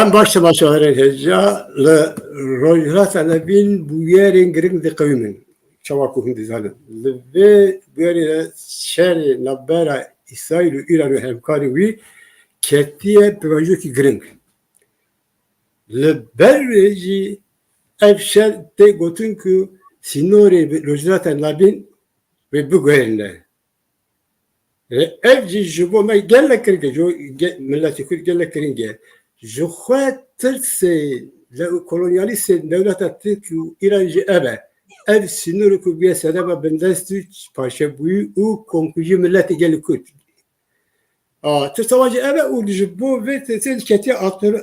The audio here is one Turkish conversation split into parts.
Ben başta heca le rojhat alevin bu yerin giring de kavmin şavakuhun dizanı ve bu yerin şer nabera İsrail İran'ı hemkari vi ketiye pevajoki giring le berreji evşer de gotun ku sinori rojhat alevin ve bu yerine evci jibo me gelle kirge jo milleti kur gelle kiringe جو خواهد ترسه kolonyalist devlet Türkiye İrancı ebe ev sinir ku bir sebebe bendestü paşa buyu u konkuju milleti geli kut. Tırtavacı ebe u bu ve tesil keti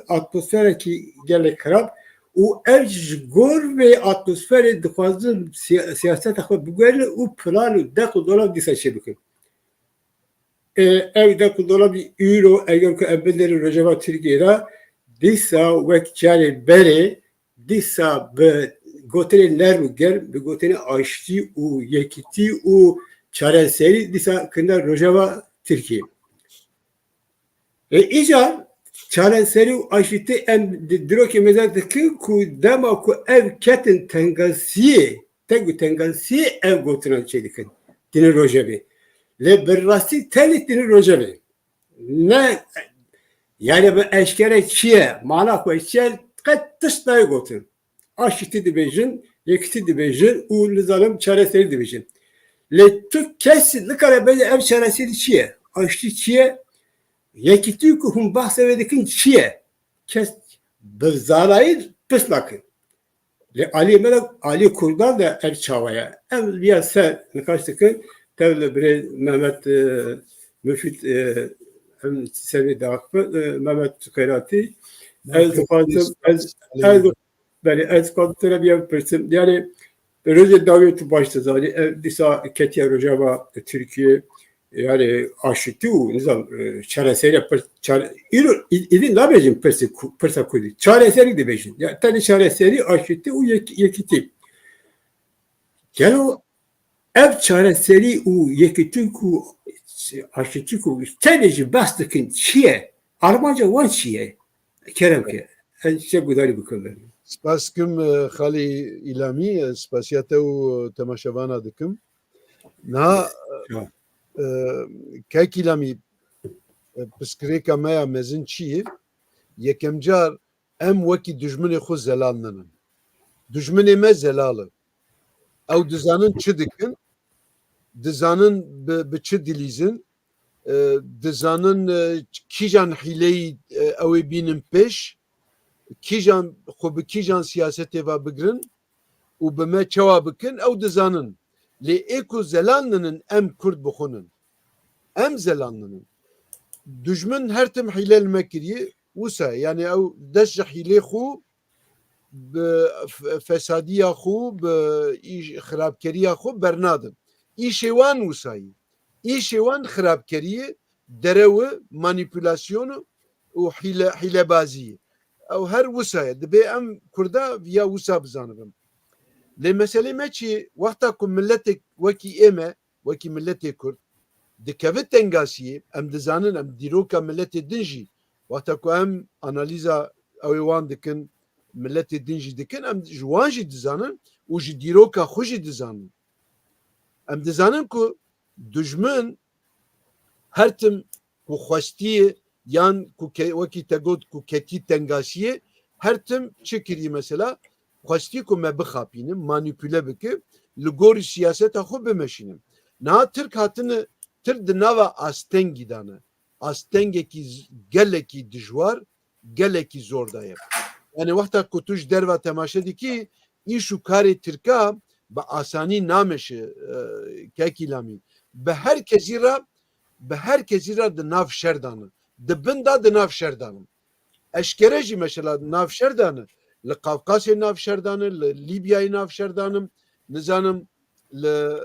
atmosfere ki geli krab u ev gor ve atmosfere dikazın siyaset akı bu geli u planı dekul dolab disa şebükün. Evde kullanılan bir euro eğer ki evvelleri Recep Türkiye'de disa ve çare beri disa be goteri ler be goteri açtı u yekiti u çare seri disa kında Recep Türkiye. İca çare seri açtı en diroki mezardaki ku dema ku ev ketin tengasiye ev gotiran çelikin dini Recep'i. Le berrasi telitini Recep'i. Ne yani bu eşkere çiye mana koyçel kattıştay gotun. Aşiti dibejin, yekiti dibejin, uğurlu zalim çareseri dibejin. Le tu kesin kare ev çareseri çiye. Aşti çiye yekiti kuhum bahsedekin çiye. Kes bzalayır pıslakın. Le Ali Melek Ali Kurdan da ev çavaya. Ev bir sen nikaştıkın tevle bre Mehmet Müfit hem sevi dağıtma Mehmet Tükerati ez kontrol bir yapırsın yani Recep daveti başladı yani disa Ketiye Rojava Türkiye yani aşıtı nizam çareseri idin labecin persa kudi çareseri de bejin ya tane çareseri aşıtı u yekiti gel o ev çareseri u yekiti ku aşıtı ku teneci bastıkın çiye Almanca van çiye kerem ki şey gudari bıkılır. Spaskim Xali İlami spasiyete u temaşavana dikim. Na kek İlami piskireka meya mezin çiye yekemcar em veki düşmeni xu zelalnının. Düşmeni me zelalı. Ew dizanın çi dikin, dizanın bi çi dilîzin, dizanın kîjan hîleyî ew ê bînin pêş, kîjan xwe bi kîjan siyasetê ve bigirin û bi me çawa bikin ew dizanın. Lê ê ku zelaninin em Kurd bixwinin. Em zelaninin. Dijmin her tim hîle li me kiriye wisa yani ew dest ji hîlê xwe fesadiya xwe bi xirabkeriya xwe bernadin. İşê wan wisayî. İşê wan xirabkeriyê derewe manipülasyonu û hîlebaziyê. Ew her wisayê dibe em Kurda ya wisa bizanibin. Lê meselê me çi wexta ku milletê wekî ême wekî milletê Kurd dikeve tengasiyê em dizanin em dîroka milletê din jî wexta ku em analîza ew ê wan dikin milletê din jî dikin em ji wan jî dizanin û ji dîroka xwe jî dizanin. Em dizanin ku dijmin her tim ku xwestiyê yan ku wekî te got ku ketî tengasiyê her tim çi kirî mesela xwestî ku me bixapînim manipüle bike li gorî siyaseta xwe bimeşînim. Niha Tirk hatine Tirk di nava astengî dane. Astengekî gelekî dijwar gelekî zor daye. Yani wexta ku tu ji derva temaşe dikî îş û karê Tirka bi asanî nameşe kek îlamî. Bi herkesî ra di nav şer dane. Di bin da di nav şer danin. Eşkere jî mesela nav şer dane. Li Qafqasê nav şer dane, li Lîbyayê nav şer danim, nizanim li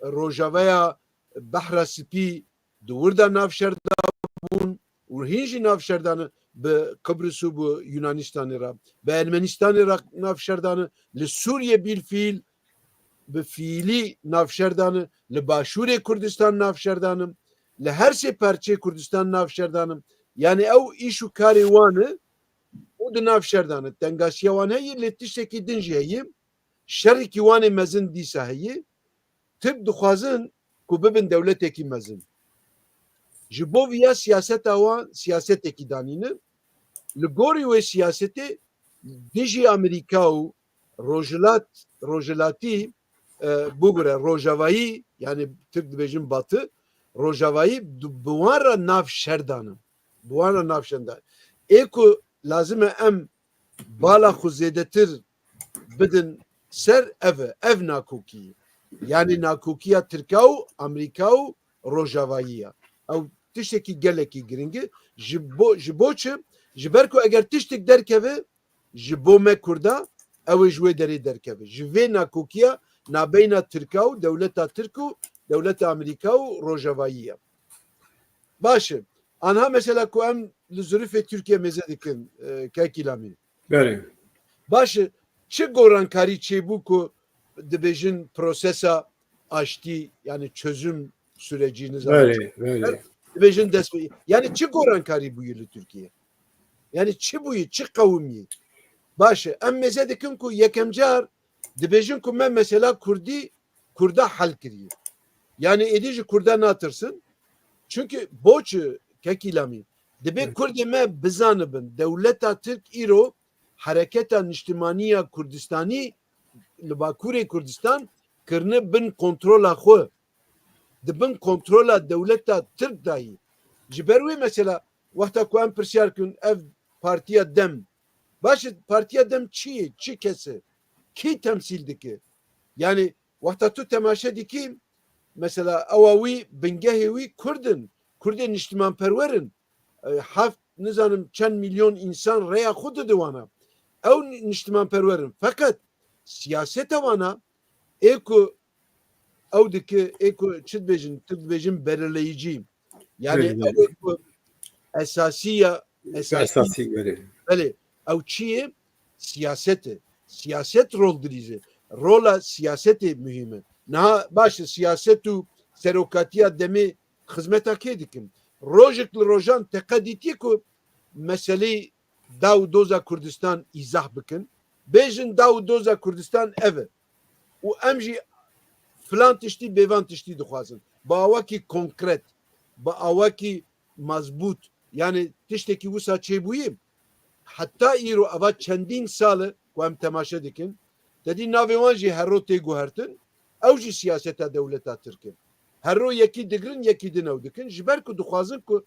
Rojavaya Behra Spî di wir de nav şer dabûn û hîn jî nav şer dane bi Kıbrıs û bi Yunanistanê ra, bi Ermenistanê ra nav şer dane, li Sûriye bilfîl bi fiilî nav şer dane, li Başûrê Kurdistan nav şer danim, li her sê perçê Kurdistan nav şer danim. Yani ew îş û karê wan e o da nav şerdanı. Tengaşiya wan heye li tiştekî din jî heye. Şerrekî wanê mezin dîsa heye. Tıp dixwazin ku bibin dewletekî mezin. Ji bo viya siyaseta wan siyasetekî danînin. Li gorî wê siyasetê dijî Amerîka û Rojhilatî bugure Rojavayî yani Türk dibêjin Batı Rojavayî bi wan re nav şerdanin. Bi wan re nav şerdanin. Ê ku lazim e em bala xwe zêdetir bidin ser ev nakokî. Yani nakokiya Tirka û Amerîka û Rojavayî ya. Ew tiştekî gelekî giring e. Ji bo çi? Ji ber ku eger tiştek derkeve ji bo me Kurda ew ê ji wê derê derkeve. Ji vê nakokiya nabeyna Tirka û dewleta Tirk û dewleta Amerîka û Rojavayî ya. Baş e. Anha mesela ku em li zirîfê Tirkiye mêze dikin Kekîlamî. Böyle. Baş e. Çi gorankarî çêbû ku dibêjin prosesa aştî yani çözüm süreciniz Böyle. dibêjin dest yani çi gorankarî bûye li Türkiye? Yani çi bûye, çi qewimî? Baş e. Em mêze dikin ku yekem car dibêjin ku me mesela Kurda hel kiriye. Yani êdî ji Kurda natırsın. Çünkü boçu Kekîlamî dibe Kurdê me bizanibin dewleta Tirk îro Hereketa Niştimaniya Kurdistanî li Bakurê Kurdistan kirine bin kontrola xwe. Dibin kontrola dewleta Tirk dayî. Ji ber wê mesela wexta ku em pirsyar kirin ev Partiya Dem. Baş Partiya Dem çi ye? Çi kese? Kî temsîl dike? Yani wexta tu temaşe dikî mesela ewa wî bingehê wî Kurdin. Kurdên niştimanperwerin. Heft nizanim çend milyon insan rêya xwe dide wana. Ew niştimanperwerin. Fakat siyaseta wana ê ku ew dike ê ku çi dibêjin? Tu dibêjin belirleyicî. Yani ew ku esasî böyle. belê ew çi ye? Siyaset e. Siyaset rol dirîze. Rola siyasetê mühim e. Niha baş e siyaset û serokatiya demê xizmeta kê dikin. Rojek li rojan teqedîtî ku meselê da û doza Kurdistan îzah bikin. Bêjin da û doza Kurdistan ev e. û em jî filan tiştî bêvan tiştî dixwazin. Bi awakî konkret, bi awakî mazbût yani tiştekî wisa çêbûyê heta îro eva çendîn sal e ku em temaşe dikin. Dedî navê wan jî hero tê guhertin. Ew jî siyaseta dewleta Tirk e. Hero yekî digirin yekî din ew dikin. Ji ber ku dixwazin ku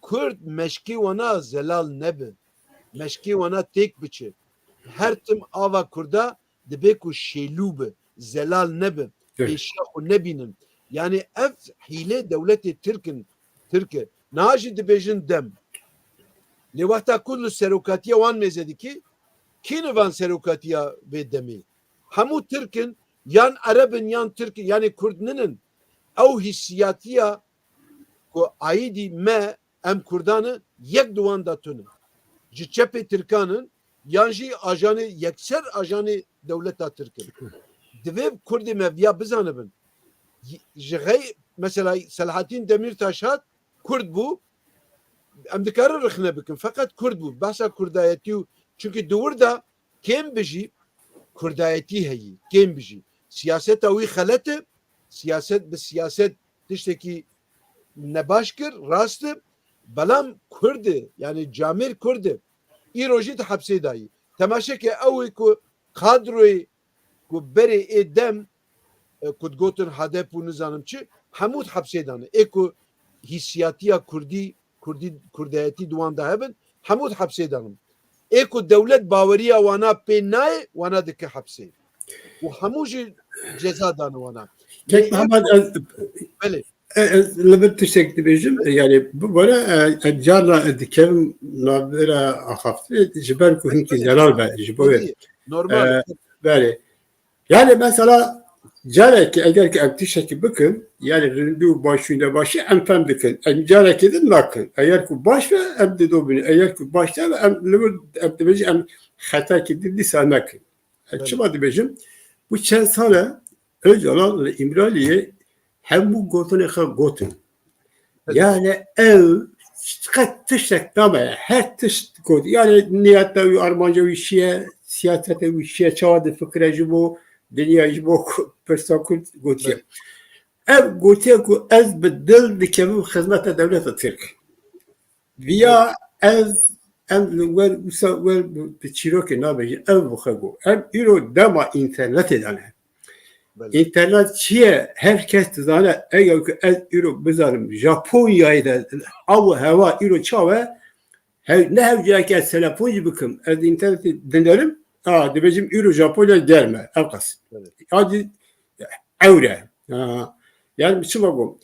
Kurd meşkê wana zelal nebe. Meşkê wana têk biçe. Her tim ava Kurda dibe ku şêlû be. Zelal nebe. Pêşiya xwe nebînin. Yani ev hîle dewletê Tirk e. Niha jî dibêjin Dem. Lê wexta ku li serokatiya wan mêze dikî kî nivan serokatiya vê Demê? Hemû Tirkin yan Erebin yan Tirkin yani Kurd ninin. Ew hissiyatiya ku aîdî me em Kurdanı yek duwan da tune. Ji çepê Tirkanin yan jî ajanê yekser ajanê dewleta Tirk e. Divê Kurdê me viya bizanibin. Ji xey mesela Selahattin Demirtaş hat Kurd bû em dikarin rixne bikin fakat Kurd bû. Behsa Kurdayetî û çünkü dûr da kêm bijî Kurdayetî heyî. Kêm bijî. Siyaseta wî xelet e. Siyaset bi siyaset tiştekî nebaş kir, rast e. Belam Kurd e. Yani Camir Kurd e. Îro jî di hepsê dayî. Temaşeke ew ê ku kadroyê ku berê ê Dem ku digotin Hedef û nizanim çi hemû di hepsê dane. Ê ku hissiyatiya Kurdayetî duwan da hebin hemû di hepsê danin. Ê ku dewlet baweriya wana pê nayê wana dike hepsê. û hemû jî ceza dane wana. Kek Muhammed Belê. li bir tiştek dibêjim yani bu böyle carla dikevim navbera axaftî ji ber ku hinkî zelal be ji bo wê. Normal. Böyle. Yani mesela careke eğer ki em tiştekî bikin yani rindû başûne başî em fem dikin. Em carekê din nakin. Eğer ku baş ve em de dobînin. Eğer ku baş ve em li bir em dibêjin em xetekî din dîsa nakin. Çima dibêjim bu çend sale Öcalan li İmraliye hemû gotinê xwe gotin. Yani ev Kat tiştek namaya her tiş kod yani niyatta ve armanca ve şiye siyasete ve şiye çavadı fikreci bu dünya bu persakut gotiye. Ev gotiye ku ez bedel dikemim hizmete devlete Türk. Via ez vel usa vel çiroke nabeci ev bu khago. Ev iro dama internet edane. İnternet çiye herkes zane eğer ki ez iro bizarım Japonya'yı da av hava iro çava ne hevciye ki telefoncu bıkım ez interneti dinlerim dibecim iro Japonya derme evkas hadi evre yani biçim bu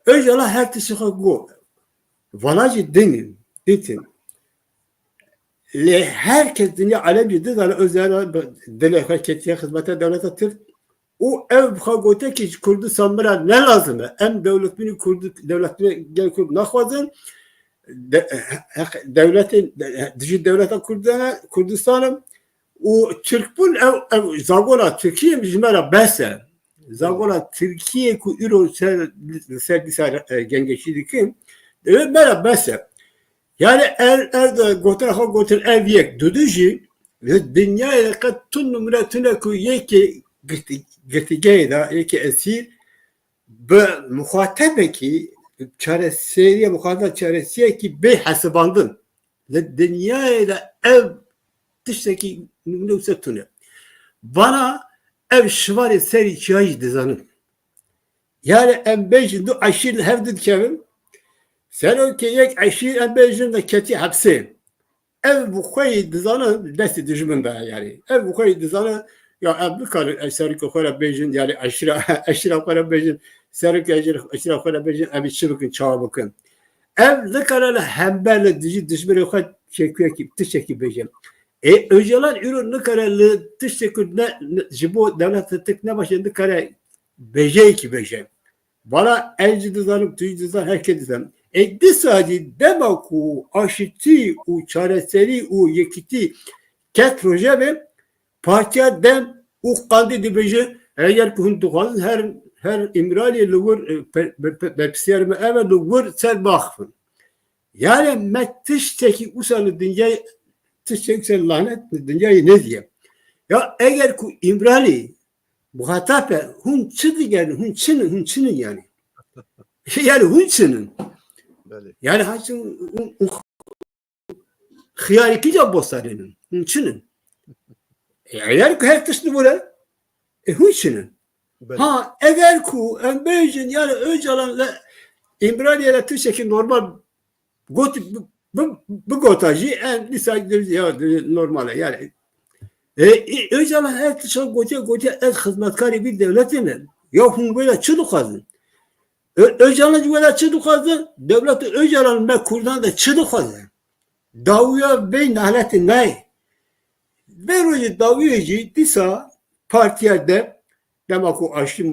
önce Allah her tişi bu valacı ditin le herkes dünya alemci dizane özel dile hareketiye hizmete devlete Türk o ev hagote ki Kurdistan'a ne lazım? Em devletini devletine gel Kurd nakhwazın devletin dişi devlete Kurdistan'ım o Türk'ün ev zagola Türkiye mecmera bese zagola Türkiye ku euro sergisi gengeçliği evet mera bese yani de goter ev yek düdüji ve dünyaya katun numratına ku yeki girtigeyi da yeki esir be muhatebeki çaresiye muhatebe çaresiye ki be hasabandın ve dünyaya ev dıştaki nüsetune bana ev şvari seri çayı dizanın yani en bejindu aşil hevdid kevim sen o ki yek aşil en bejindu keti hapsi ev bu koyu dizanın desti düşmün be yani ev bu koyu dizanın ya bu kadar serik okara bejin yani aşira okara bejin serik aşira okara bejin abi çubukun çabukun ev ne kadar hemberle düşmün okara çekiyor ki tişeki bejin öceler ürün ne kadar tişeki ne jibo devlet tek ne başında kadar bejey ki bejey bana elci dizanım tüy dizan herkes dizan sadece demek o aşiti o çareseri o yekiti ket proje ve partiya dem u qandi dibêje eğer ki hûn dixwazin her İmraliyê li wir berpirsiyar me ev li wir ser baxfin yani me tiştekî wisa li dinyayê tiştekî ser lanet li dinyayê nediye ya eğer ku İmralî muhatap e hûn çi digerin hûn çinin yani yani hûn çinin yani haçın xiyarî ca bosarînin hûn çinin eğer ki her tişni böyle hûn ha eğer ku en bejin yani öcalanla İmraniye'yle tişeki normal bu gotajı en lisacı ya normal yani öcalan her tişek goca en hizmetkari bir devletinin ya hûn böyle çıdık azın öcalan böyle çıdık azın devleti öcalan me kurdan da çıdık azın davuya bey nahleti nay Beroji daviyeci disa partiyerde demek o açtı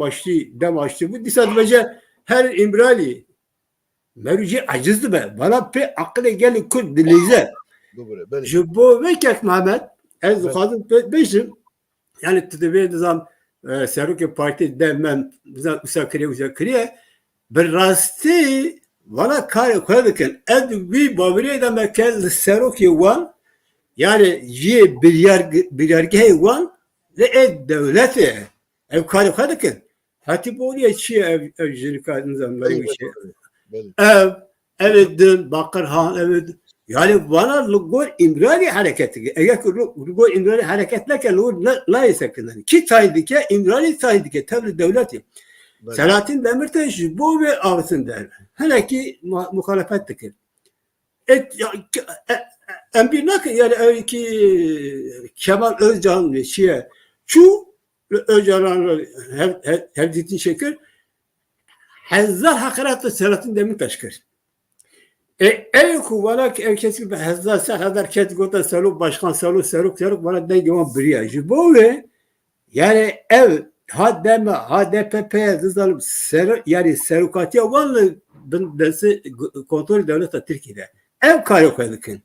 bu disa diyece her İmrali meruci acizdi be bana pe akle gelip Kürt dilize jibo vekek Mehmet ez kadın beşim yani tütübe nizam seruki parti demem uzakriye bir rastı bana kare koyarken ez bir babire demek ki seruki wan yani ye bilyargeh wan ve devleti ev karıkadıkın hatip oraya çiğ ev jirika nizamları bir şey ev Bakırhan ev yani bana lugor İmrani hareketi eğer lugor İmrani hareketleke lugor la yesekinden ki taydıke İmrani taydıke tabi devleti Selahattin Demirtaş bu ve avsın der hele ki muhalefet dikir bir nakı yani ki Kemal Özcan ve Şiye şu Özcan'ın hevditin şekil Hezzar hakaratı Selahattin Demirtaş kır. Ev kuvana ki herkes gibi Hezzar Hezzar Ketgota Seluk Başkan Seluk bana denge olan biriya. Bu ve yani ev HDP'ye dızalım yani Selukatiye olanla kontrol devleti Türkiye'de. Ev karıkadıkın.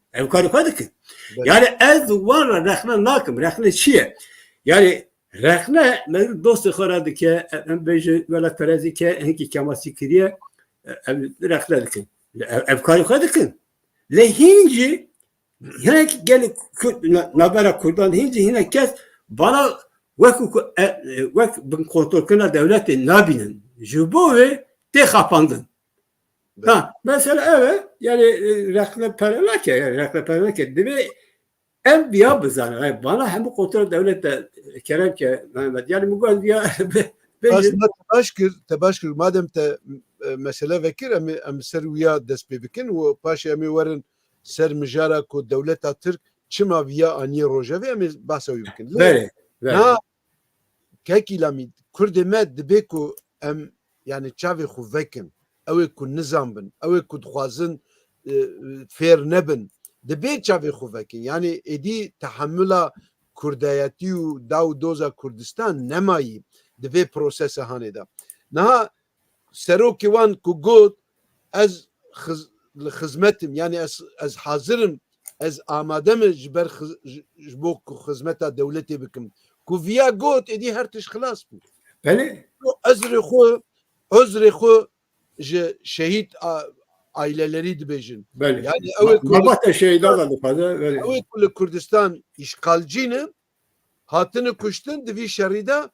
Yani ez var rehne nakım, rehne çiye. Yani rehne mevcut dostu karadıke, en beji vela terezike, enki kemasi kiriye, rehne dikın. Evkarı kadıkın. Le hinci yine gel nabara kurdan hinci yine kes bana vek bin kontrol kına devleti nabinin jubo ve te kapandın. Ha mesela evet yani reklam paralake yani reklam paralake değil en biya bizane yani bana hem bu kontrol devlette kerem ki Mehmet yani bu gel ya aslında tebaşkir madem te mesele vekir em ser wiya dest pê bikin û paşê em ê werin ser mijara ku dewleta Tirk çima viya aniyê rojevê em ê behsa wî bikin. böyle Na kekî lamî Kurdê me dibe ku em yani çavê xwe vekin ew ê ku nizanbin ew ê ku dixwazin fêr nebin dibe çavê xwe vekin yani êdî tehemmula kurdayetî û daw doza Kurdistan nemayî di vê prosesa hanê de. Niha serokê wan ku got ez li xizmetim yani ez hazirim ez amade me ji ber ji bo ku xizmeta dewletê bikim ku viya got êdî her tişt xilas bû. böyle Özrê xwe ji şehîd ailelerî dibêjin. böyle Yani ew ê ku Mabata şeyda da fazla böyle ew ê ku li Kurdistan îşgalcî ne hatine kuştin di vî şerî de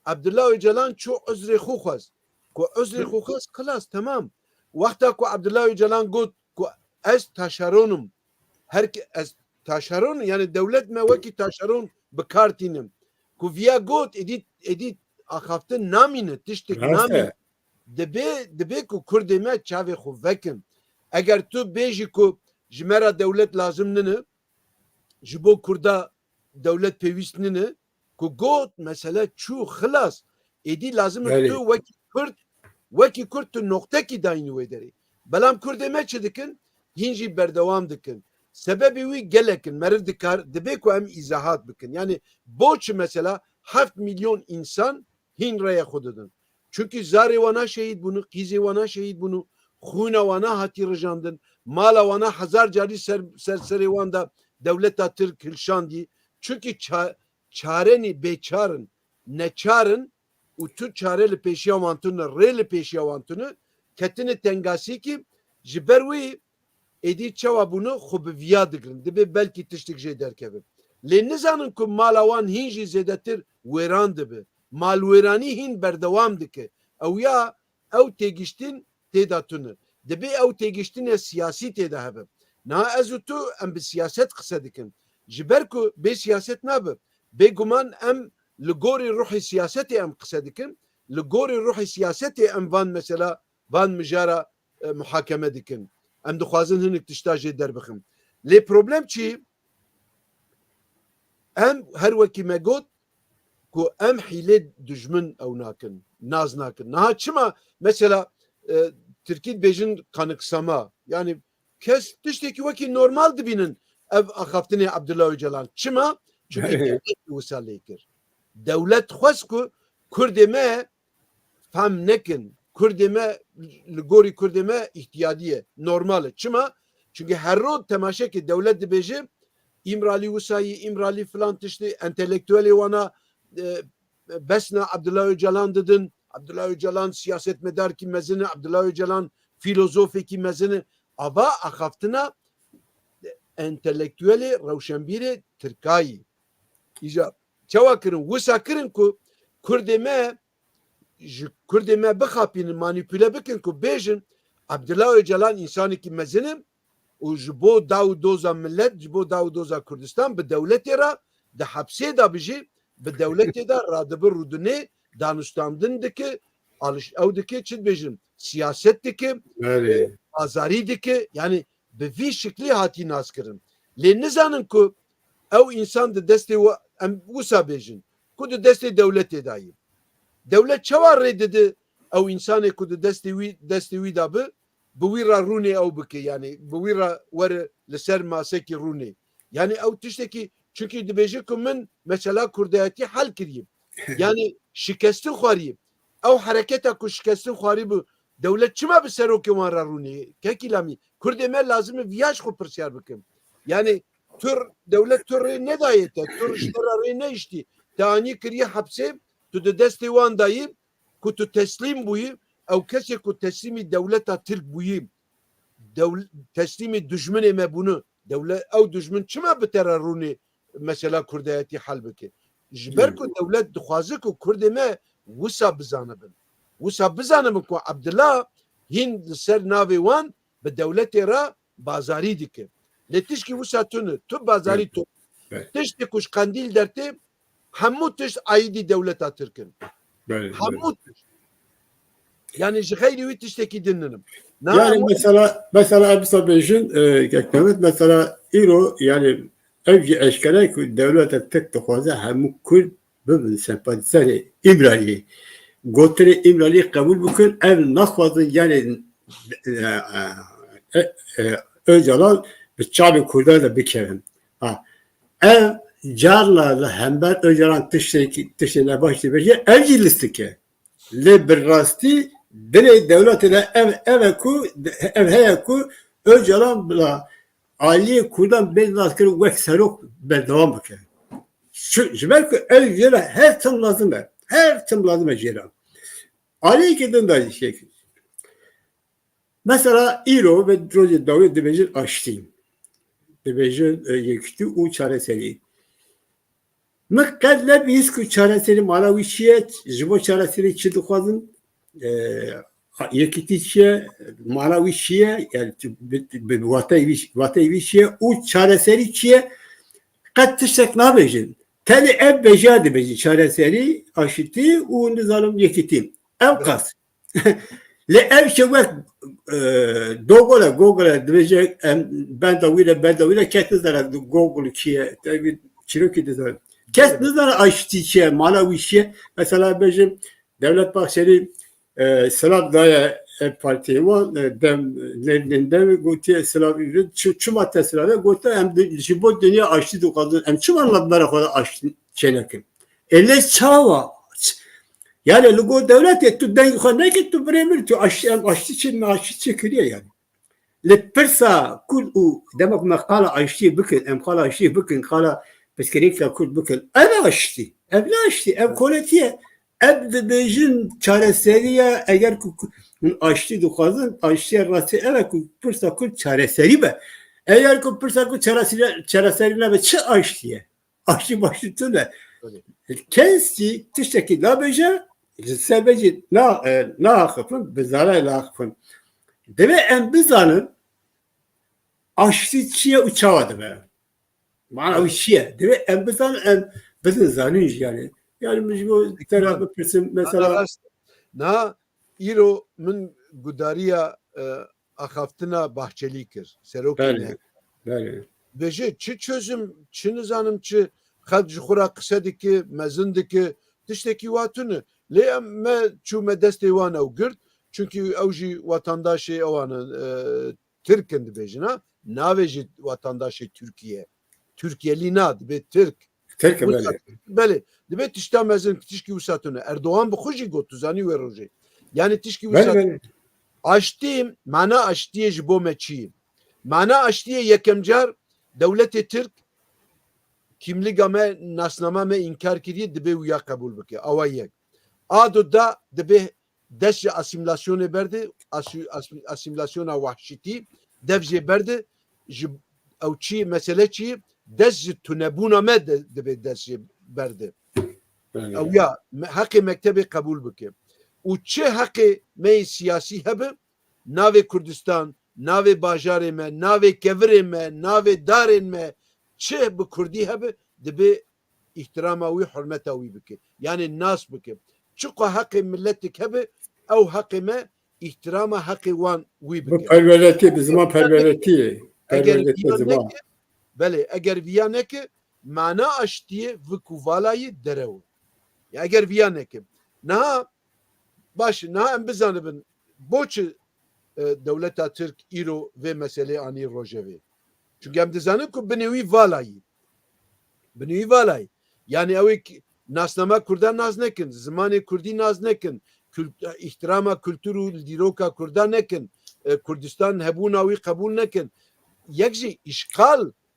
Abdullah Öcalan çû özrê xwe xwest ku özrê xwe xwest xilas temam. Wexta ku Abdullah Öcalan got ku ez taşeronim ez taşeron yani devlet me wekî taşeron bi kar tînim ku viya got êdî axaftin namîne tiştek namîne dibe ku Kurdê me çavê xwe vekin eger tu bêjî ku ji me re dewlet lazim nine ji bo Kurda dewlet pêwîst nine ku got mesele çû xilas êdî lazim tu wekî Kurd tu noqtekî dayînî wê derê belam Kurdê me çi dikin hîn jî berdewam dikin sebebê wî gelekin meriv dikar dibe ku em îzahat bikin yani boçi mesela 7 milyon insan hîn rêya xwe didin çünkü zarê wana şehîd bûne qîzê wana şehîd bûne xwîna wana hatî rijandin mala wana hezar carî serserê wan da dewleta Tirk hilşandî çünkü çarenî bêçarin neçarin û tu çare li pêşiya wan tune rê li pêşiya wan tune ketine tengasîkî ji ber wî êdî çawa bûne xwe bi viya digirin dibe belkî tiştek jê derkevin lê nizanin ku mala wan hîn jî zêdetir wêran dibe malwêranî hîn berdewam dike ew ya ew têgiştin têda tune dibe ew têgiştinê siyasî têda hebe niha ez û tu em bi siyaset qise dikin ji ber ku bê siyaset nabe bêguman em li gorî ruhê siyasetê em qise dikin li gorî ruhê siyasetê em van mesela van mijara muhakeme dikin em dixwazin hinek tişta jê derbixin lê problem çi em her wekî me got ku em hîlê dijmin ew nakin naz nakin niha çima mesela Tirkî dibêjin kanıksama yani kes tiştekî wekî normal dibînin ev axaftinê Abdullah Öcalan çima çünkü devlet wisa lê kir dewlet xwest ku Kurdê me fehm nekin Kurdê me li gorî Kurdê me ihtiyadî ye normal e çima çünkü her rod temaşekê dewlet dibêje İmralî wisayî İmralî filan tiştê entelektüelê wana besna Abdullah Öcalan didin Abdullah Öcalan siyasetmedarkî mezin e Abdullah Öcalan filozofekî mezin e ava axaftina entelektüelê rewşenbîrê Tirkayî îja çawa kirin wisa kirin ku Kurdê me ji Kurdê me bixapînin manîpüle bikin ku bêjin Abdullah Öcalan însanekî mezin e û ji bo daw doza millet ji bo daw doza Kurdistan bi dewletê re di hepsê da bijî bi dewletê de radibir rûdinê danûstandin dike ew dike çi dibêjin siyaset dike azarî dike yani bi vî şiklî hatî naskirin lê nizanin ku ew însan di destê em wisa bêjin ku di destê dewletê dayî dewlet çawa rê dide ew însanê ku di destê wî da bi wî re rûnê ew bike yani bi wî re were li ser masekî rûnê yani ew tiştekî çünkü dibêje ku min mesela kurdayetî hel kirî yani şikestin xwarî ew hereketa ku şikestin xwarî bi dewlet çima bi serokê wan re rûnê kekî lamî Kurdê me lazim e viyaş xwe pirsyar bikim yani tur dewlet tur rê nedayê te tur ji te re rê neiştî te anî kiriye hepsê tu di destê wan dayî ku tu teslîm bûyî ew kesê ku teslîmî dewleta Tirk bûyî teslimi düşmanı me bunu devlet ev düşman çima bi terörünü mesela Kurdiyeti hal bike. Jiber ku devlet dixwaze ku Kurdê me wisa bizanibin. Wisa bizanibin ku Abdullah hin li ser navê wan bi dewletê re bazarî dike. Lê tişkî wisa tune tu bazarî tu. Tiştê ku ji Qandîl dertê hemû tişt aîdî dewleta Tirkin. Hemû tişt. Yani ji xeyrî wî tiştekî dininim. Yani mesela Ebsa Bejin mesela İro yani evci eşkere ki devlete tek dixwaze hemû Kurd bibin sempatizerê İmralî. Gotirê İmralî qebûl bikin ev naxwazin yani Öcalan bi çavê Kurdan da bikevin. Ev carla li hember Öcalan tiştê başlî beje evcî listike. Lê bi rastî dilê devletê de ev heye ku Öcalan bila aliyê Kurdan bên naskirin wek serok berdewam bike. Ji ber ku ev jêra her tim lazim e. Her tim lazim e jêra. Aliyê kedin da şey. Mesela İro ve Rojê Dawî dibêjin aştî. Dibêjin yekîtî û çareserî. Min qet nebîst ku çareserî mala wî çi ye? Ji bo çareserî çi dixwazin? Yekîtî çi ye? Mala wî çi ye? Yani bi wateyê wî çi ye? Û çareserî çi ye? Qet tiştek nabêjin. Telê ev bêja dibêjin çareserî, aşitî û nizanim yekîtî. Ev qas. Li ev şey wek Google'a dibêje benda wî re kes nizane Google çi ye? Çîrokî dizane. Kes nizane aşitî çi ye? Mala wî çi ye? Mesela bêjim Devlet Bahçeli silav daye partiye wan dem gotiye silav çuma te silav gotiye em ji bo dünya aştî dixwazin em çima navbera xwe aştî çênekin. Lê çawa yani li got devletê tu dengê xwe nekî tu birêmir tu aştî çi kiriye yani. Li pirsa Kurd û demek me qala aştî bikin em qala aştî bikin qala piskirêka Kurd bikin ev aştî ev ne aştî ev koletiye ev dibêjin çareseriye eger ku aştî dixwazin aştiya rastî ev ku pirsa Kurd çareserî be eger ku pirsa Kurd çareserî nebe çi aştiye aştî baştî tu ne kesî tiştekî nabêje ji serbecî naxifin bi zararê naxifin dibe em bizanin aştî çi ye û çawa dibe mana wî çi ye dibe em bizanin em bizin zanîn jî yani yani bu tarafı pirsim mesela na îro min gudariya axaftina Bahçelî kir serokê ne bêje çi çözüm çi nizanim çi xelk ji xwe re qise dike mezin dike tiştekî wa tune lê em me çûme destê wan ew girt çünkü ew jî wetandaşê ewan in Tirkin dibêjin ha navê jî wetandaşê Tirkiye Tirkiyelî na dibe Tirk belê dibe tişta mezin tişkî wisa tune Erdoğan bi xwe jî got tu zanî wê rojê yani tişkî wisa aştî mana aştiyê ji bo me çi ye mana aştiyê yekem car dewletê Tirk kimlîga me nasnama me inkar kiriye dibe wîya qebûl bike awa yek a du da dibe dest ji asîmlasyonê berde asîmlasyona wahşîtî dev jê berde ji ew çi mesele çi dest ji tunebûna me dibe dest jê berde ew ya heqê mektebê qebûl bike û çi heqê me siyasî hebe navê Kurdistan navê bajarê me navê kevirê me navê darên me çi bi Kurdî hebe dibe ihtirama wî hurmeta wî bike yani nas bike çi ku heqê milletek hebe ew heqê me ihtirama heqê wan wî bike perveretî bi ziman perveretî belê eger viya neke mana aştiyê vi kuvalayê derew ya eger viya neke niha baş niha em bizanibin boçi dewleta Tirk îro vê meselê anî rojevê çünkü em dizanin ku binê wî valayî yani ew nasnama Kurdan naz nekin zimanê Kurdî naz nekin ihtirama kültür û dîroka Kurdan nekin Kurdistan hebûna wî qebûl nekin yek jî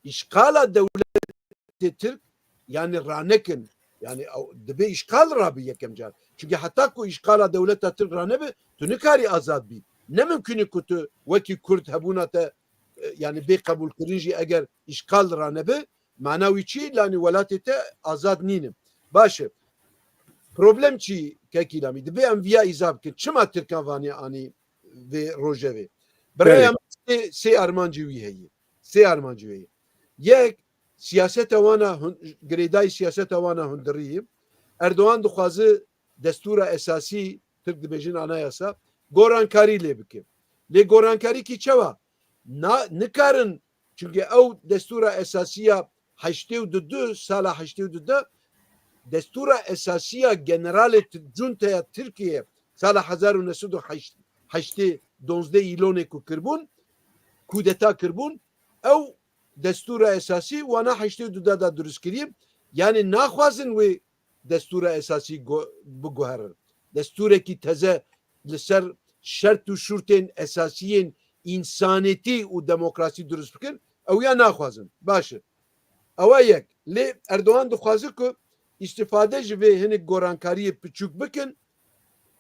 işqala dewletê Tirk yani ranekin yani dibe işqal rabî yekem car çünkü heta ku işqala dewleta Tirk ranebe tu nikarî azad bî ne mümkün ku tu wekî Kurd hebûna te yani bê qebûlkirin jî eger îşgal ranebe mana wî çi lanî welatê te azad nînin. Baş e. Problem çi kekîlamî dibe em viya îza bikin. Çima Tirkan vanî anî vê rojevê? Biraya sê armancî wî heye. Sê armancî wî heye. Yek siyaseta wana girêdayî siyaseta wana hundirî Erdoğan dixwaze destûra esasî Tirk dibêjin anayasa gorankarî lê bike. Lê gorankarî çawa? Nikarin çünkü ew destûra esasîya 82 sala 82 destûra esasîya generalê Cuntaya Tirkiye sala 1908 îlonê ku kirbûn kûdeta kirbûn ew destûra esasî wana 82 da durust kiriye yani naxwazin wê destûra esasî biguherin. Destûrekî teze li ser şert û şurtên esasiyên insaniyetî û demokrasî durust bikin ew ya naxwazin. Baş e. Ewa yek. Lê Erdoğan dixwaze ku îstîfade ji vê hinek gorankariyê piçûk bikin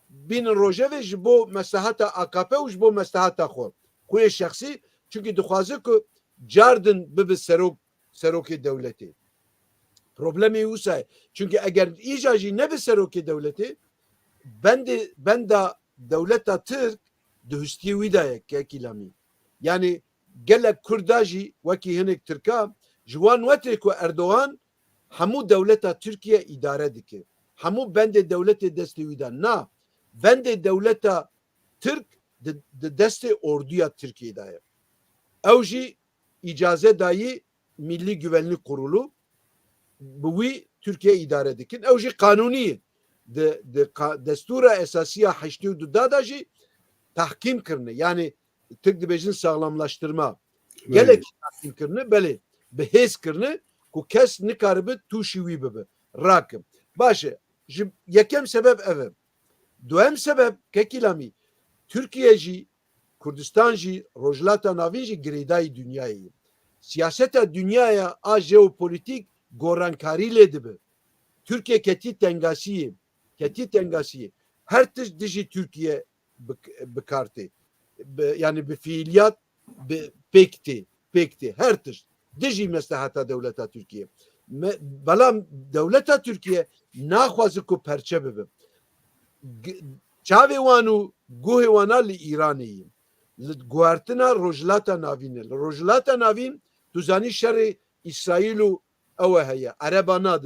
bînin rojevê ji bo meslaheta AKP û ji bo meslaheta xwe. Xwe şexsî çünkü dixwaze ku cardin bibe serokê dewletê. Problemê wisa ye. Çünkü eger îja jî nebe serokê dewletê benda dewleta Tirk di hustiyê wî de ye kekîlamî. Yani gelek Kurda jî wekî hinek Tirka ji wan wetê ku Erdoğan hemû dewleta Tirkiye îdare dike. Hemû bendê dewletê destê wî da. Na. Bendê dewleta Tirk di destê orduya Tirkiye da ye. Ew jî îcaze dayî Millî Güvenlik Kurulu bi wî Türkiye îdare dikin. Ew jî kanûnî ye. Destûra esasîya 82 da jî tahkim kirine. Yani Türk dibêjin sağlamlaştırma. Gelek tahkim kirine belê bi hêz kirine ku kes nikaribe tûşî wî bibe. Rakim. Baş e. Ji yekem sebep ev e. Duhem sebep kekîlamî Türkiye jî Kurdistan jî rojhilata navîn jî girêdayî dünyayê ye. Siyaseta dünyaya a jeopolitik gorankarî lê dibe. Türkiye ketî tengasiyê. Ketî tengasiyê. Her tişt dijî Türkiye bikartê. Yani bi fiiliyat pêktê. Her tişt. Dijî meslaheta dewleta Türkiye. Belam dewleta Türkiye naxwaze ku perçe bibe. Çavê wan û guhê wana li Îranê ye. Li guhartina rojhilata navîn e. Li rojhilata navîn tu zanî şerê İsraîl û ew heye. Ereba na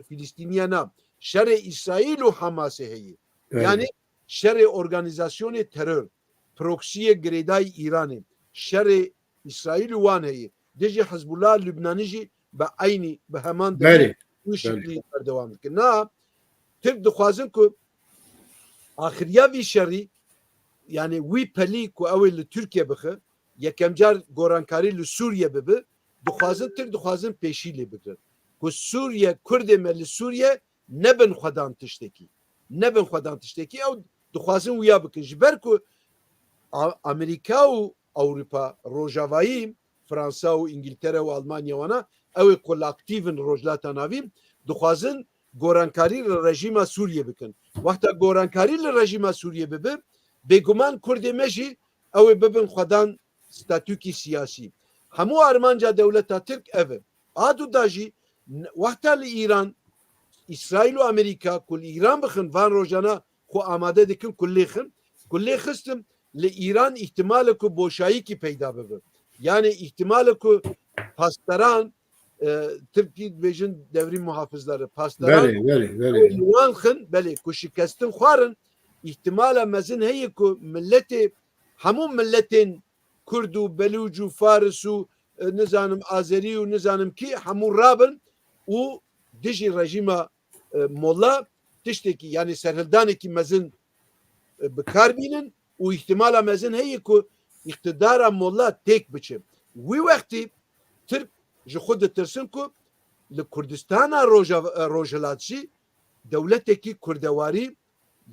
Filîstîniye na. Şerê İsraîl û Hamasê heye. Yani şerê organizasyonê terör. Proksiyê girêdayî Îranê. Şerê İsraîl û wan heye. Dijî Hizbullah Lübnanî jî bi aynî bi heman bu şeklî berdewam dikin. Na Tirk dixwazin ku axiriya vî şerî yani wî pelî ku ew ê li Tirkiye bixe yekem car gorankarî li Sûriye bibe dixwazin Tirk dixwazin pêşî lê bikin. Ku Sûriye Kurdê me li Sûriye nebin xwedan tiştekî. Nebin xwedan tiştekî ew dixwazin wiya bikin. Ji ber ku Amerîka û Ewropa rojavayî Fransa û İngiltere û Almanya wana ew ê ku li aktîvin rojhilata navîn dixwazin gorankarî li rejîma Sûriye bikin. Wexta gorankarî li rejîma Sûriye bibe bêguman Kurdê me jî ew ê bibin xwedan statûkî siyasî. Hemû armanca dewleta Tirk ev e. A du da jî wexta li İran İsraîl û Amerîka ku li İran bixin van rojana xwe amade dikin ku lêxin. Ku lê xistim li İran ihtimale ku boşayîkî peyda bibe. Yani ihtimale ku pastaran Tirkî dibêjin devrî muhafızları pastaran wan xin belê ku şikestin xwarin ihtimala mezin heye ku milletê hemû milletên Kurd û Belûc û Faris û nizanim Azerî û nizanim kî hemû rabin û dijî rejîma molla tiştekî yani serhildanekî mezin bikar bînin û ihtimala mezin heye ku iktidara molla têk biçe. Wî wextî Tirk ji xwe ditirsin ku li Kurdistana rojhilat jî dewletekî kurdewarî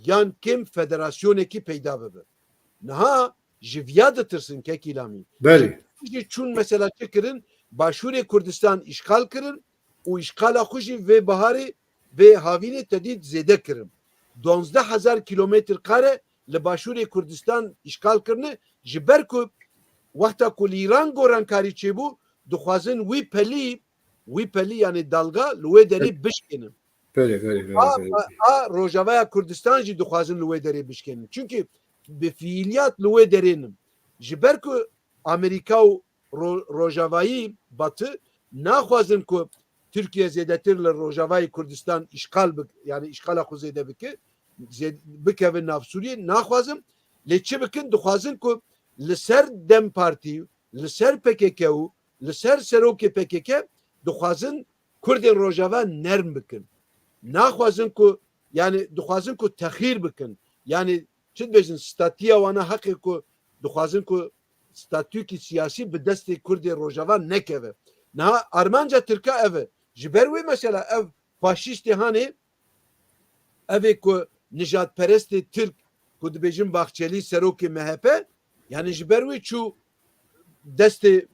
yan kim federasyonekî peyda bibe. Niha ji viya ditirsin kekîlamî. Çûn mesela çikirin başûrê Kurdistan îşgal kirin û îşgala xwe jî vê biharê vê havînê tedît zêde kirin. 12,000 kilometr kare li başûrê Kurdistan îşgal kirine ji ber ku wexta ku İran gorankarî çêbû dixwazin wî pelî yani dalga li wê derê bişkinin. böyle. A Rojavaya Kurdistan jî dixwazin li wê derê bişkinin. Çünkü bi fiiliyat li wê derênin. Ji ber ku Amerika û Rojavayî Batı naxwazin ku Türkiye zêdetir li Rojavayê Kurdistan yani îşgala xwe zêde bikevin nav Sûriyê naxwazin lê çi bikin dixwazin ku li ser Dem Partî li ser PKK û li ser serokê PKK dixwazin Kurdên Rojava nerm bikin. Naxwazin ku yani dixwazin ku texîr bikin. Yani çi dibêjin statiya wana heqê ku dixwazin ku statûkî siyasî bi destê Kurdê Rojava nekeve. Niha armanca Tirka ev e. Ji ber wê mesela ev faşîstê hanê ev ê ku nijadperestê Tirk ku dibêjin Baxçelî serokê MHP yani ji ber wê çû destê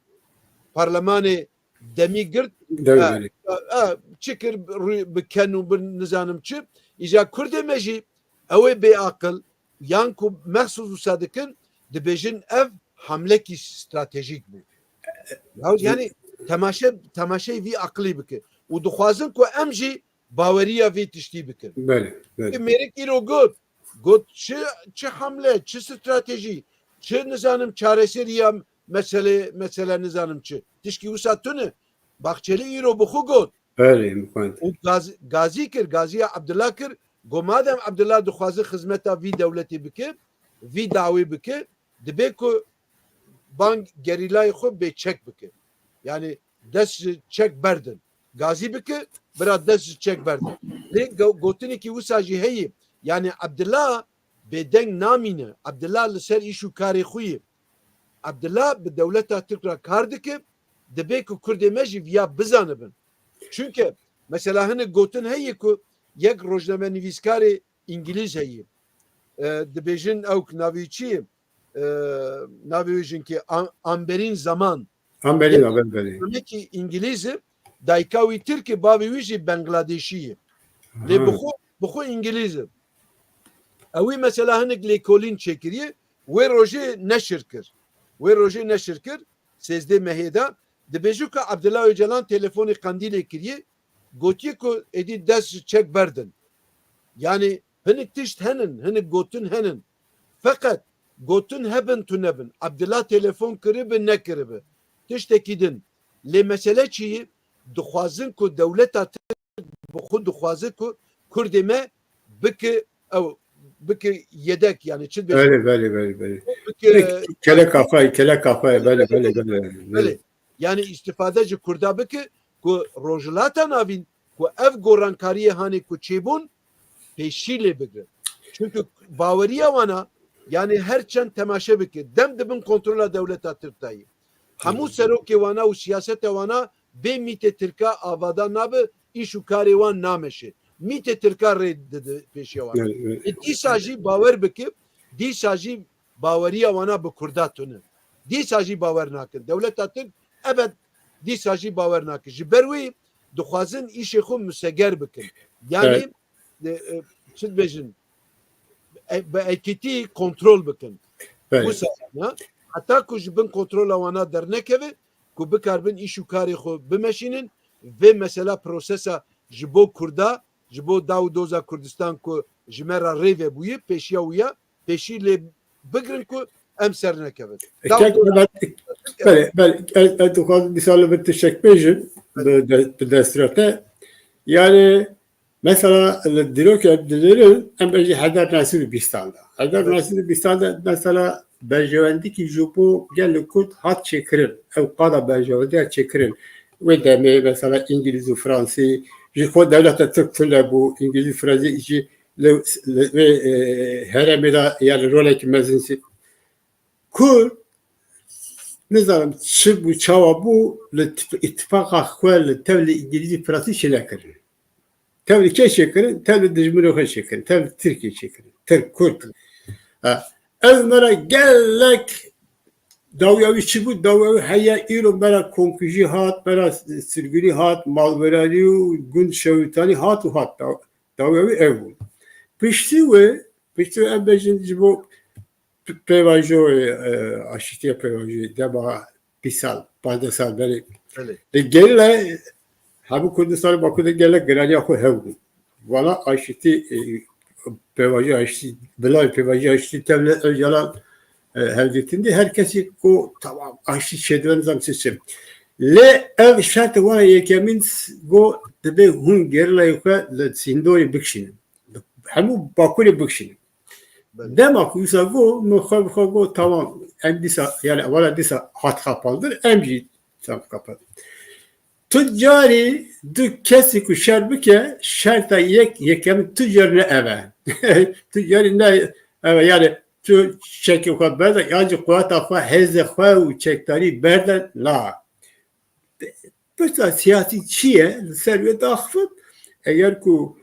parlemanê demî girt çikir bi ken û bi nizanim çi îja Kurdê me jî ew ê bêaqil yan ku mehsûs wisa dikin dibêjin ev hamlekî stratejîk bû. Yani temaşe vî aqilî bike û dixwazin ku em jî baweriya vê tiştî bikin. Mêrik îro got çi hamle çi stratejî çi nizanim çareseriya mesele nizanim çi tişkî wisa tune Baxçelî îro bi xwe got û gazî kir Gaziya Abdullah kir got madem Abdullah dixwaze xizmeta vî dewletê bike vî dawî bike dibe ku bank gerîlayê xwe bêçek bike. Yani dest çek berdin. Gazî bike bira dest çek berdin. Lê gotinekî wisa jî heye yani Abdullah bêdeng namîne. Abdullah li ser îş û karê xwe ye. Abdullah bi dewleta Tirk re kar dike dibe ku Kurdê me jî viya bizanibin. Çünkü mesela hinek gotin heye ku yek rojnamenivîskarê İngiliz heye. Dibêjin ew navê çi ye? Navê jin ki Amberîn Zaman. Demek ki İngiliz'i dayka wî Tirkî bavê wî jî Bangladeşî ye. Lê bi xwe İngilîzî. Ew wî mesela hinek lêkolîn çêkiriye wê rojê neşir kir. Sêzdê mehê de dibêjî ku Abdullah Öcalan telefonê Qandîlê kiriye gotiye ku êdî dest çek berdin. Yani hinek tişt henin, hinek gotin henin. Fakat gotin hebin tu nebin. Abdullah telefon kiribe nekiribe. Tiştekî din. Lê mesele çi ye? Dixwazin ku dewleta bi xwe dixwaze ku Kurdê me bike yedek yani çi böyle. Kele kafaya böyle. Yani istifadeci Kurda bike ku rojilata navîn ku ev gorankariyê hanê ku çêbûn pêşî lê bigre. Çünkü baweriya wana yani her çend temaşe bike dem dibin kontrola dewleta Tirk'ta ye. Hemû serokê wana û siyasetê wana bê mîtê Tirka avada nabe îş û karê wan nameşe. Mîtê Tirka rê dide pêşiya wan. Dîsa jî bawer bike dîsa jî baweriya wana bi Kurda tune. Dîsa jî bawer nakin. Dewleta Tirk evet dîsa jî bawer nakin. Ji ber wê dixwazin îşê xwe müseger bikin. Yani çi dibêjin bi ekîtî kontrol bikin. Heta ku ji bin kontrola wana dernekeve ku bikarbin îş û karê xwe bimeşînin vê mesela prosesa ji bo Kurda ji bo daw doza Kurdistan ku ji me re rêve bûye pêşiya wî ye pêşî lê bigirin ku em ser nekevin. Ben dixwazim dîsa bir tişek bêjim bi desturate yani mesela dirok dilerin em bejî Hedar Nasîr Bistan'da. Hedar Nasîr Bistan'da mesela berjewendikî ji bo gelê Kurd hat çêkirin. Ew qada berjewendiya çêkirin. Wê demê mesela İngiliz û Fransî ji xwe dewleta Tirk tune bû İngiliz Fransî jî wê herêmê de yani rolekî mezin Kurd nizanim çi bû çawa bû li îtifaqa xwe li tevlî İngilîzî Fransî şêlekirin. Tevlî kê çêkirin? Tevlî dijminê xwe çêkirin. Tevlî Tirkî çêkirin. Tirk Kurd. Ez mera gelek dawya wî çi bû dawya wî heye îro mera komkujî hat, mera sirgirî hat, malbererî û gund şewîtanî hat û hat. Dawya wî ev bû. Piştî işte em bejin bu pevajo aşitiye pevajo deba bir sal, bazı sal beri. Gelle Habu Kurdistan Baku'da gelle Granya ko hevdu. Valla aşiti pevajo aşiti bilay pevajo aşiti tevle yalan hevdetinde herkesi ko tamam aşiti şedven zam sistem. Le ev şart var yekemin go debe hun gerla yuka le sindori bikşin. Hamu Baku'li bikşin. Demek ki go muhabbet tamam em disa yani valla disa hat kapaldır emci tam kapadı. Tüccari du kesi ku şerbike şerta yekem tüccarına eve. Tüccari ne eve yani tu çeki ku berda yancı kuata fa heze fa çektari berda la. Mesela siyasi çiye servet akfı eğer ku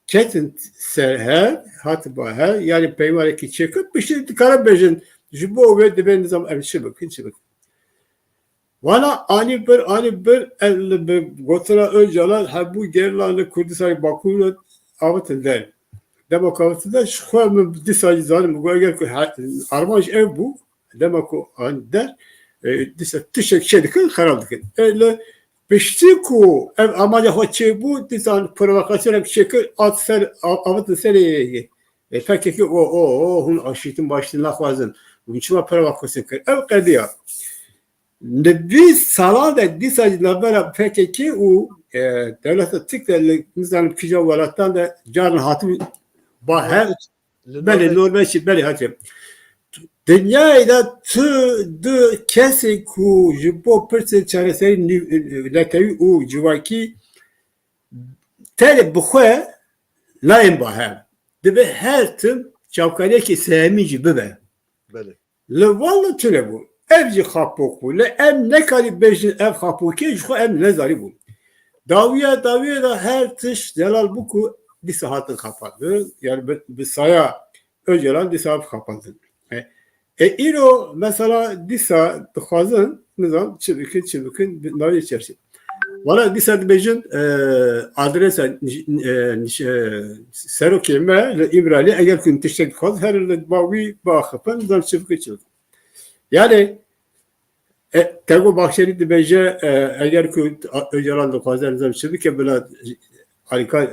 ketin serher hatba her yani peymane ki çekip bir şey karabejin jibo ve de ben zaman emşi bakın çabuk. Valla ani bir gotra önceler ha bu gerlanı Kurdistan Baku'nun avatın der. Demek avatında şu an bir disaj zalim bu eğer ki armaj ev bu demek o an der disa tişek şedik karanlık. Öyle beşti ku ev amaca hoçe bu disan provokasyon şekil at ser avatın seri peki ki o hun aşitin başlığına lazım. Bunun için provokasyon ev kadiya. Biz salada disajla beraber PKK o devlete tıklarla nizam kıca varattan da carın hatı bahar beli normal beli hatı. Dünyada tü kesi ku jibo perse çareseri letevi o civaki tele bukhwe laim bahar. Debe her tüm çavkariye ki sehemici bebe. Le vallahi tüle bu. Evci kapok bu. Le em ne kadar bejin ev kapok ki şu em ne zari bu. Daviye da her tış delal bu ku bir saatin kapattı. Yani bir saya önceden bir saat kapattı. İro mesela disa tıkazın nizam çılgın navi içerisinde. Valla disa bejin adresa serokime le İmrali eğer kun tiştek kaz her le bavi bakıpan nizam çılgın. Yani Tego Bahçeli de bence eğer ki önceden de fazla nizam çizdi ki böyle harika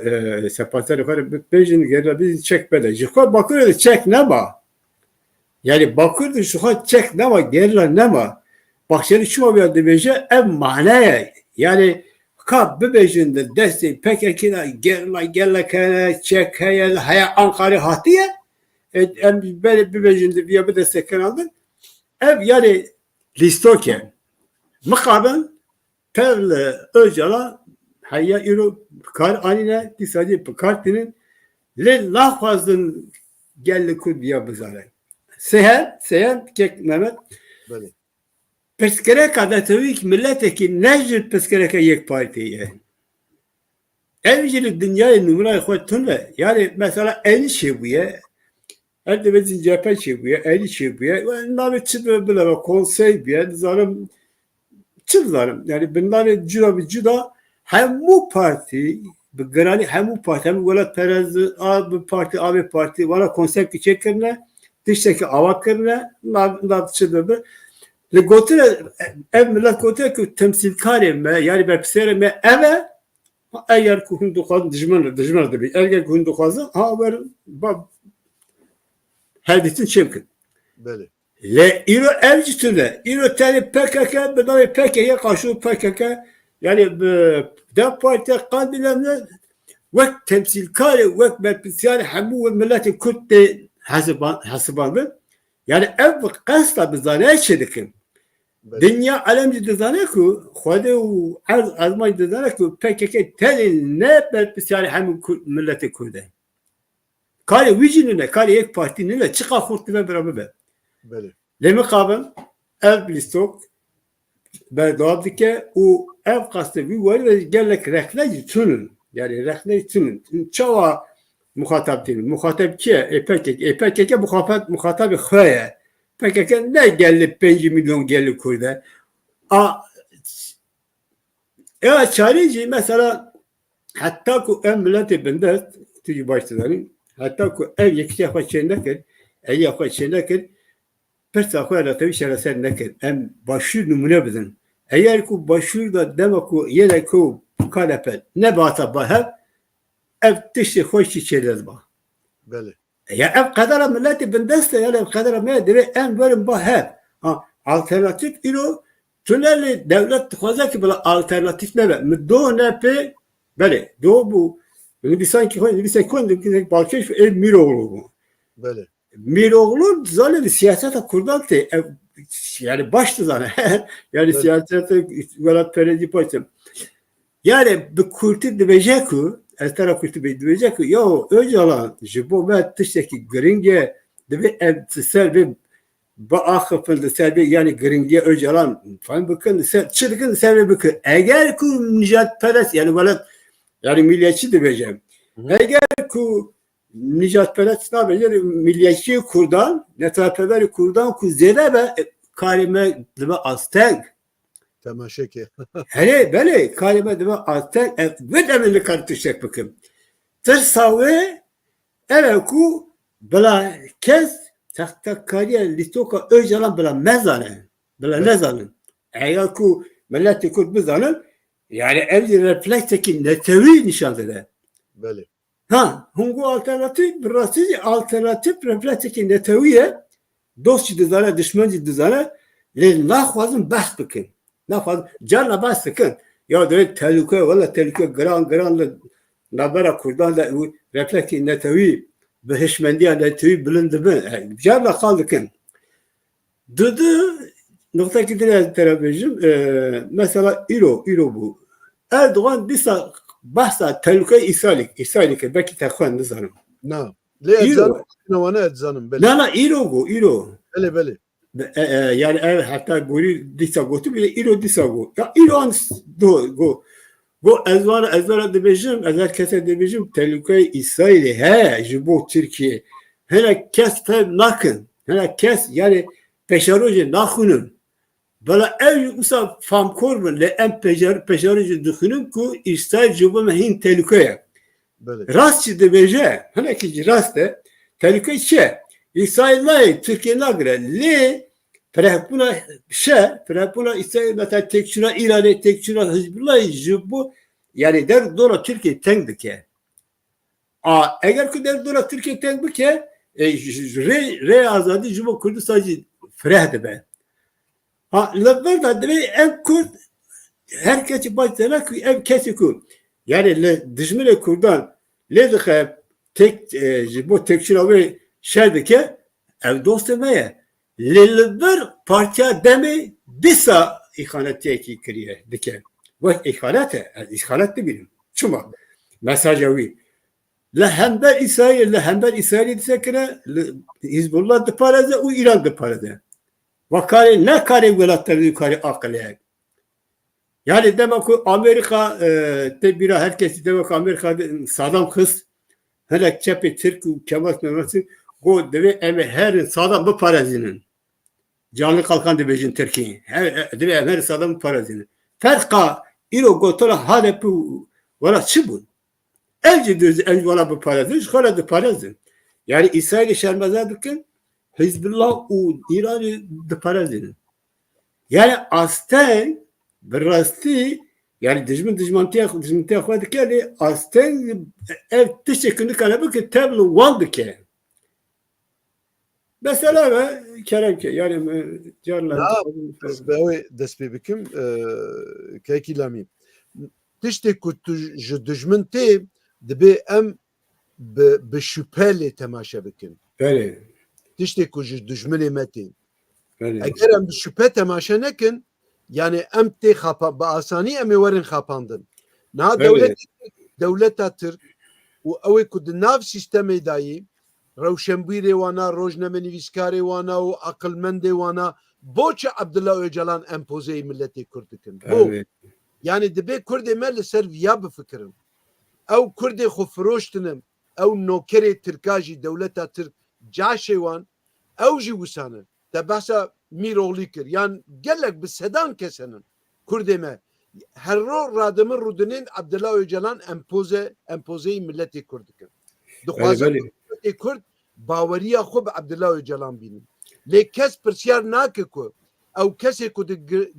sepatlar yukarı bence geride biz çek böyle. Jika bakıyor çek ne ma? Yani bakıyor şu çek ne ma geride ne ma? Bahçeli şu bir de bence ev manaya yani kap bir bejinde desteği PKK'da geride çek haya Ankara hatiye böyle bir bejinde bir destek aldı. Ev yani listoke mukabil perle öcala hayya iro kar anine disaci kartinin le lafazın gelli kudiya bizare seher kek Mehmet böyle peskere kadar tabii ki milletteki necil peskere yek partiye evcilik dünyayı numara koytunla yani mesela en şey bu ya her de cephe çıkıyor, eli çıkıyor. Bunları çıkıyor böyle konsey bir zarım çıklarım. Yani bunları cüda hem bu parti grani hem bu parti hem böyle terezi abi parti valla konsept çekirne dıştaki avakırne nad çıkıyor. Le gotre ev millet gotre ki temsilkar yani ben pserime eve eğer kuhun dokaz dijman da bir eğer kuhun dokazı ha ver Hedisin çimkin. böyle Le iro evcitüle, iro tane PKK, bedava PKK'ya karşı PKK, yani DEM Parti kandilerine vek temsilkari, vek merpisiyari hamu ve milleti Kürt'te hasıbandı. Yani ev kasla bizane çedikim. Dünya alemci dizane ku, khode u azmay dizane ku PKK teli ne merpisiyari hamu milleti Kürt'te. Kari vicinine, kari ek partinin çıka kurtuna beraber be. Böyle. Lemi kabın ev listok ve doğadike o ev kastı bir var ve gelek rekneyi tünün. Yani rekneyi tünün. Çava muhatap değil. Muhatap ki? PKK muhatabı khaya. PKK ne geldi 5 milyon geldi kurda. Ya çareci mesela hatta ku en milleti bende tücü başlarının hatta ku ev yekî xwe çê nekir, ev xwe çê nekir, pirsa xwe retewî şereser nekir. Em başûr numune bidin. Eğer ku başûr da dema ku yene ku kanepe ne bata bahev, ev tiştê xweşî çêle ba. Belê. Ya ev kadara milleti bindeste yani ev kadara me deve en verin bahev. Ha alternatif ilo tüneli devlet dixwaze ki bila alternatif nebe. Mi do nepe bele do bu bir sanki bir sekund balkeş ev Miroğlu bu. Belê. Miroğlu zaten siyasete kurdan te yani baştı zaten. Yani Evet. siyasete velat peredi baştı. Yani bir kurtu dibecek ku estera kurtu dibecek ku yo öcalan jibo met tişteki gringe dibe ev serbe ba akıfın serbe yani gringe öcalan falan bakın çırgın serbe bakın eğer ku Nicat Perest yani velat yani milliyetçi dibeceğim. Eğer ku Nicat Perest ne yapıyor? Milliyetçi kurdan, netrafeveri kurdan ku zede ve karime dibe aztek. Temaşeke. Hele böyle kalime deme aztek ve demirli kartuşacak bakın. Tırsağı evet ku bela kes tahta kariye listoka öcalan bela mezane. Bela Evet. nezanın. Eğer ku milleti kurt bizanın yani evli reflekteki netevi nişanlıdır. Belê. Ha, hungu alternatif, birası alternatif reflekteki neteviye dostçı dizane, düşmancı dizane le naxwazın bahs bikin. Naxwazın canla bahs bikin. Ya de tehlike valla tehlike gran nabara kurdan da reflekteki netevi ve heşmendiye netevi bilindi mi? Canla kaldıkın. Dedi nokta gidiyor televizyon mesela İro bu. Erdoğan disa bahsa tehlike İsrail'e belki tekrar nizanım. Na. Lê edzanım. İro. Navane edzanım. Belê. Na İro. Belê belê. Yani hatta böyle disa gotu bile İro disa go. Ya İran go. Bu ezvara dibejim, ezer kese dibejim tehlike İsrail'e he jibo Türkiye. Hele kes fe nakın. Hele kes yani peşaroje nakunun. Bala ev mesela famkor mu le em peşaroje düşünün ku İsrail jibo mehin tehlikeye. Belê. Rastçı dibece. Hele ki rastı. Tehlike çe. İsrail'le Türkiye'ne göre le Prehbuna Prehbuna İsrail mesela tekçura İran'e tekçura Hizbullah jibo yani der dola Türkiye tengdi ki. Eğer ki der dola Türkiye tengdi ki re azadi jibo Kürdistan frehdi be. Lever da dire ev Kürt herkesi başlayana ki ev kesi Kürt. Yani dijmile Kürdan le dikhe tek jibo tekçura ve şerdi ki ev dost demeye. Lever partiya deme disa ihanetiye ki kiriye dike. Ve ihanet de bilim. Çuma mesajı lehember İsrail disekine Hizbullah de paraze u İran de paraze. Vakari ne kare velatları yukarı akıllı. Yani demek ki Amerika tedbira herkesi demek ki Amerika Saddam kız hele çepe Türk Kemal Mehmet'in o deve eme her Saddam bu parazinin. Canlı kalkan debejin Türkiye. Her Saddam parazinin. Ferka İro gotola halepu valla çibun. Elci düz el valla bu parazin. Şkala de parazin. Yani İsrail'i şermezler dikin Hizbullah u İran'ı de parazin. Yani asten birasti yani dijmantiya xwe dike asten ev tişekini kalebe ki teblu wan dike. Mesela ve kerem ki yani canlar. Dest pê bikim kekî lamî. Tiştê ku tu ji dijmin tê dibe em bi şüphe lê temaşe bikin. Böyle. Tiştê ku ji dijminê me tê. Böyle. Eger em bi şüphe temaşe nekin yani em tê xapa bi asanî em ê werin xapandin. Niha Böyle. dewleta Tirk û ew ê ku di nav sîstemê dayî rewşenbîrê wana, rojnamenivîskarê wana û aqilmendê wana boçi Abdullah Öcalan empozeyê milletê Kurd dikin. Bo Böyle. yani dibe Kurdê me li ser viya bifikirin. Ew Kurdê xwe firoştinin, ew nokerê Tirka jî dewleta Tirk caşê wan ew jî wisanin. Te behsa Mîroğlî kir. Yan gelek bi sedan kesenin Kurdê me. Her ro radimir rûdinin Abdullah Öcalan empozeyê milletê Kurd dikin. Böyle. milletê Kurd baweriya xwe bi Abdullah Öcalan bînin. Lê kes pirsyar nake ku ew kesê ku di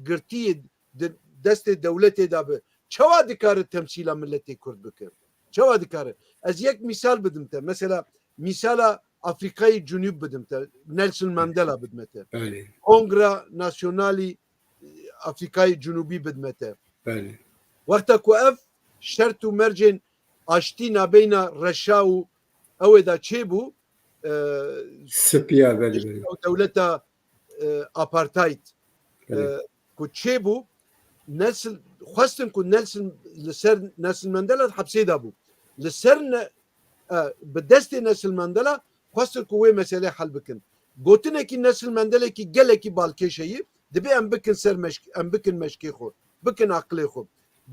girtiyê di destê dewletê da bi çawa dikare temsîla milletê Kurd bike? Çawa dikare? Ez yek misal bidim te. Mesela misala Afrikayê Cunûb bidim te. Nelson Mandela bidme te. بله Kongra Nasyonalî Afrikayê Cunûbî bidme te. بله Wexta ku ev şert û mercên aştî nabeyna reşa û ew da çêbû سپیا بله بله dewleta apartheid بله ku çêbû Nelson xwestin ku Nelson li ser Nelson Mandela hepsê da bû. Li ser bi destê Nelson Mandela xwestin ku wê meselê hel bikin. Gotinekî Nelson Mandelekî gelekî balkêşeyî dibe em bikin ser em bikin meşkê xwe, bikin aqilê xwe.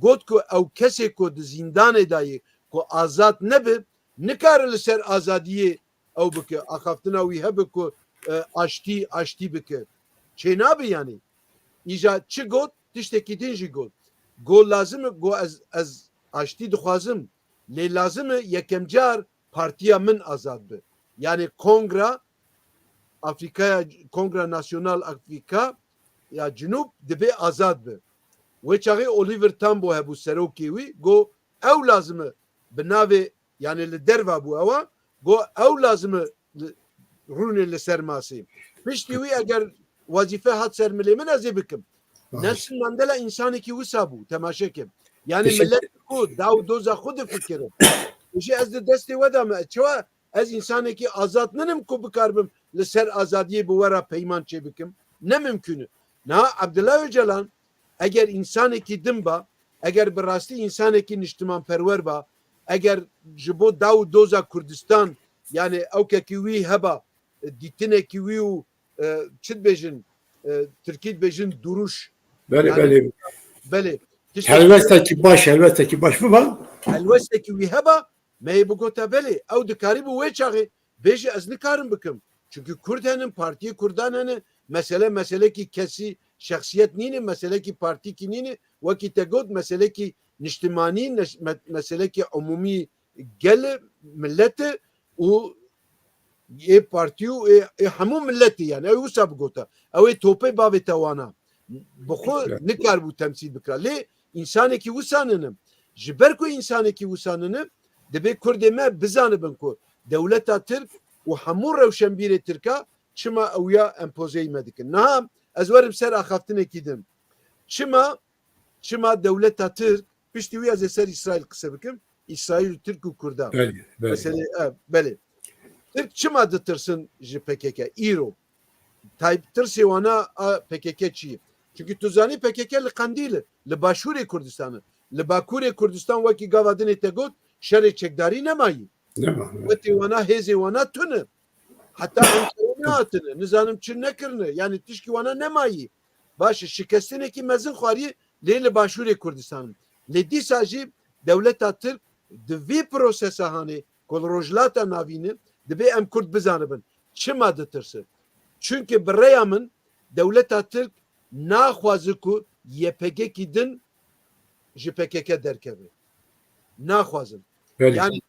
Got ku ew kesê ku di zindanê dayê ku azad nebe nikare li ser azadiyê ew bike. Axaftina wî hebe ku aştî bike. Çê nabe yanî. İja çi got tiştekî din jî got. Go lazim e go ez aştî dixwazim. Lê lazim e yekem car partiya min azad be. Yani Kongra Nasyonal Afrika ya Cunûb dibe azad be. Wê çaxê Oliver Tambo hebû serokê wî got ew lazim e bi navê yani li derva bû ewa got ew lazim e rûnê li ser masê. Piştî wî eger wazîfe hat ser milê min ez ê bikim. Nelson Mandela insanekî wisa bû temaşekim. Yani millet ku daw doza xwe difikirin. Jî ez di destê we de me çawa ez insanekî azad ninim ku bikarbim li ser azadiyê bi wera peyman çê bikim. Ne mümkün. Na Abdullah Öcalan eger insanekî din ba, eger bi rastî insanekî niştimanperwer ba, eger ji bo daw doza Kurdistan yani ewkekî wî heba dîtinekî wî û çi dibêjin Tirkî dibêjin duruş بله yani بله belê helvesteki baş mı var? helwestekî wî heba me bi gota belê ew dikarî bi wê çaxê bêje ez nikarim bikim. Çünkü Kurd henin Partiyê Kurdan hene meselekî kesî şexsiyet nîne meselekî partîkî nîne wekî te got meselekî niştimanî meselekî umumî gelê milletê û partî û hemû milletî yani ew wisa bi gota ew ê topê bavê te wana bi xwe nikar bû temsîl bikira lê însanekî wisa ninim ji ber ku însanekî wisa ninim dibe Kurdê me bizanibin ku dewleta Tirk û hemû rewşenbîrê Tirka çima ew ya empozeyî me dikin. Niha ez werim ser axaftinekî din. Çima dewleta Tirk piştî wî ez ê ser İsrail qise bikim. İsrail Tirk û Kurdan. بله بله Meselê belê. Tirk çima ditirsin ji PKK? İro. Tayyip tirsê wana PKK çi ye? Çünkü tu zanî PKK li Qendîl li Başûrê Kurdistanê. Li Bakurê Kurdistan wekî gava dinê te got şerê çekdarî nemayî. ne var? Wetê wana hêzê wana tune. Heta Enkarê nehatine. Nizanim çi nekirine. Yani tişkî wana nemayî. Baş şikestinekî mezin xwarî lê li Başûrê Kurdistanê. Lê dîsa jî dewleta Tirk di vî prosesa hanê ku li rojhilata navîne dibe em Kurd bizanibin. Çima ditirsin? Çünkü bi rêya min dewleta Tirk naxwaze ku YPG din ji PKK derkeve. Naxwazin. بله Yani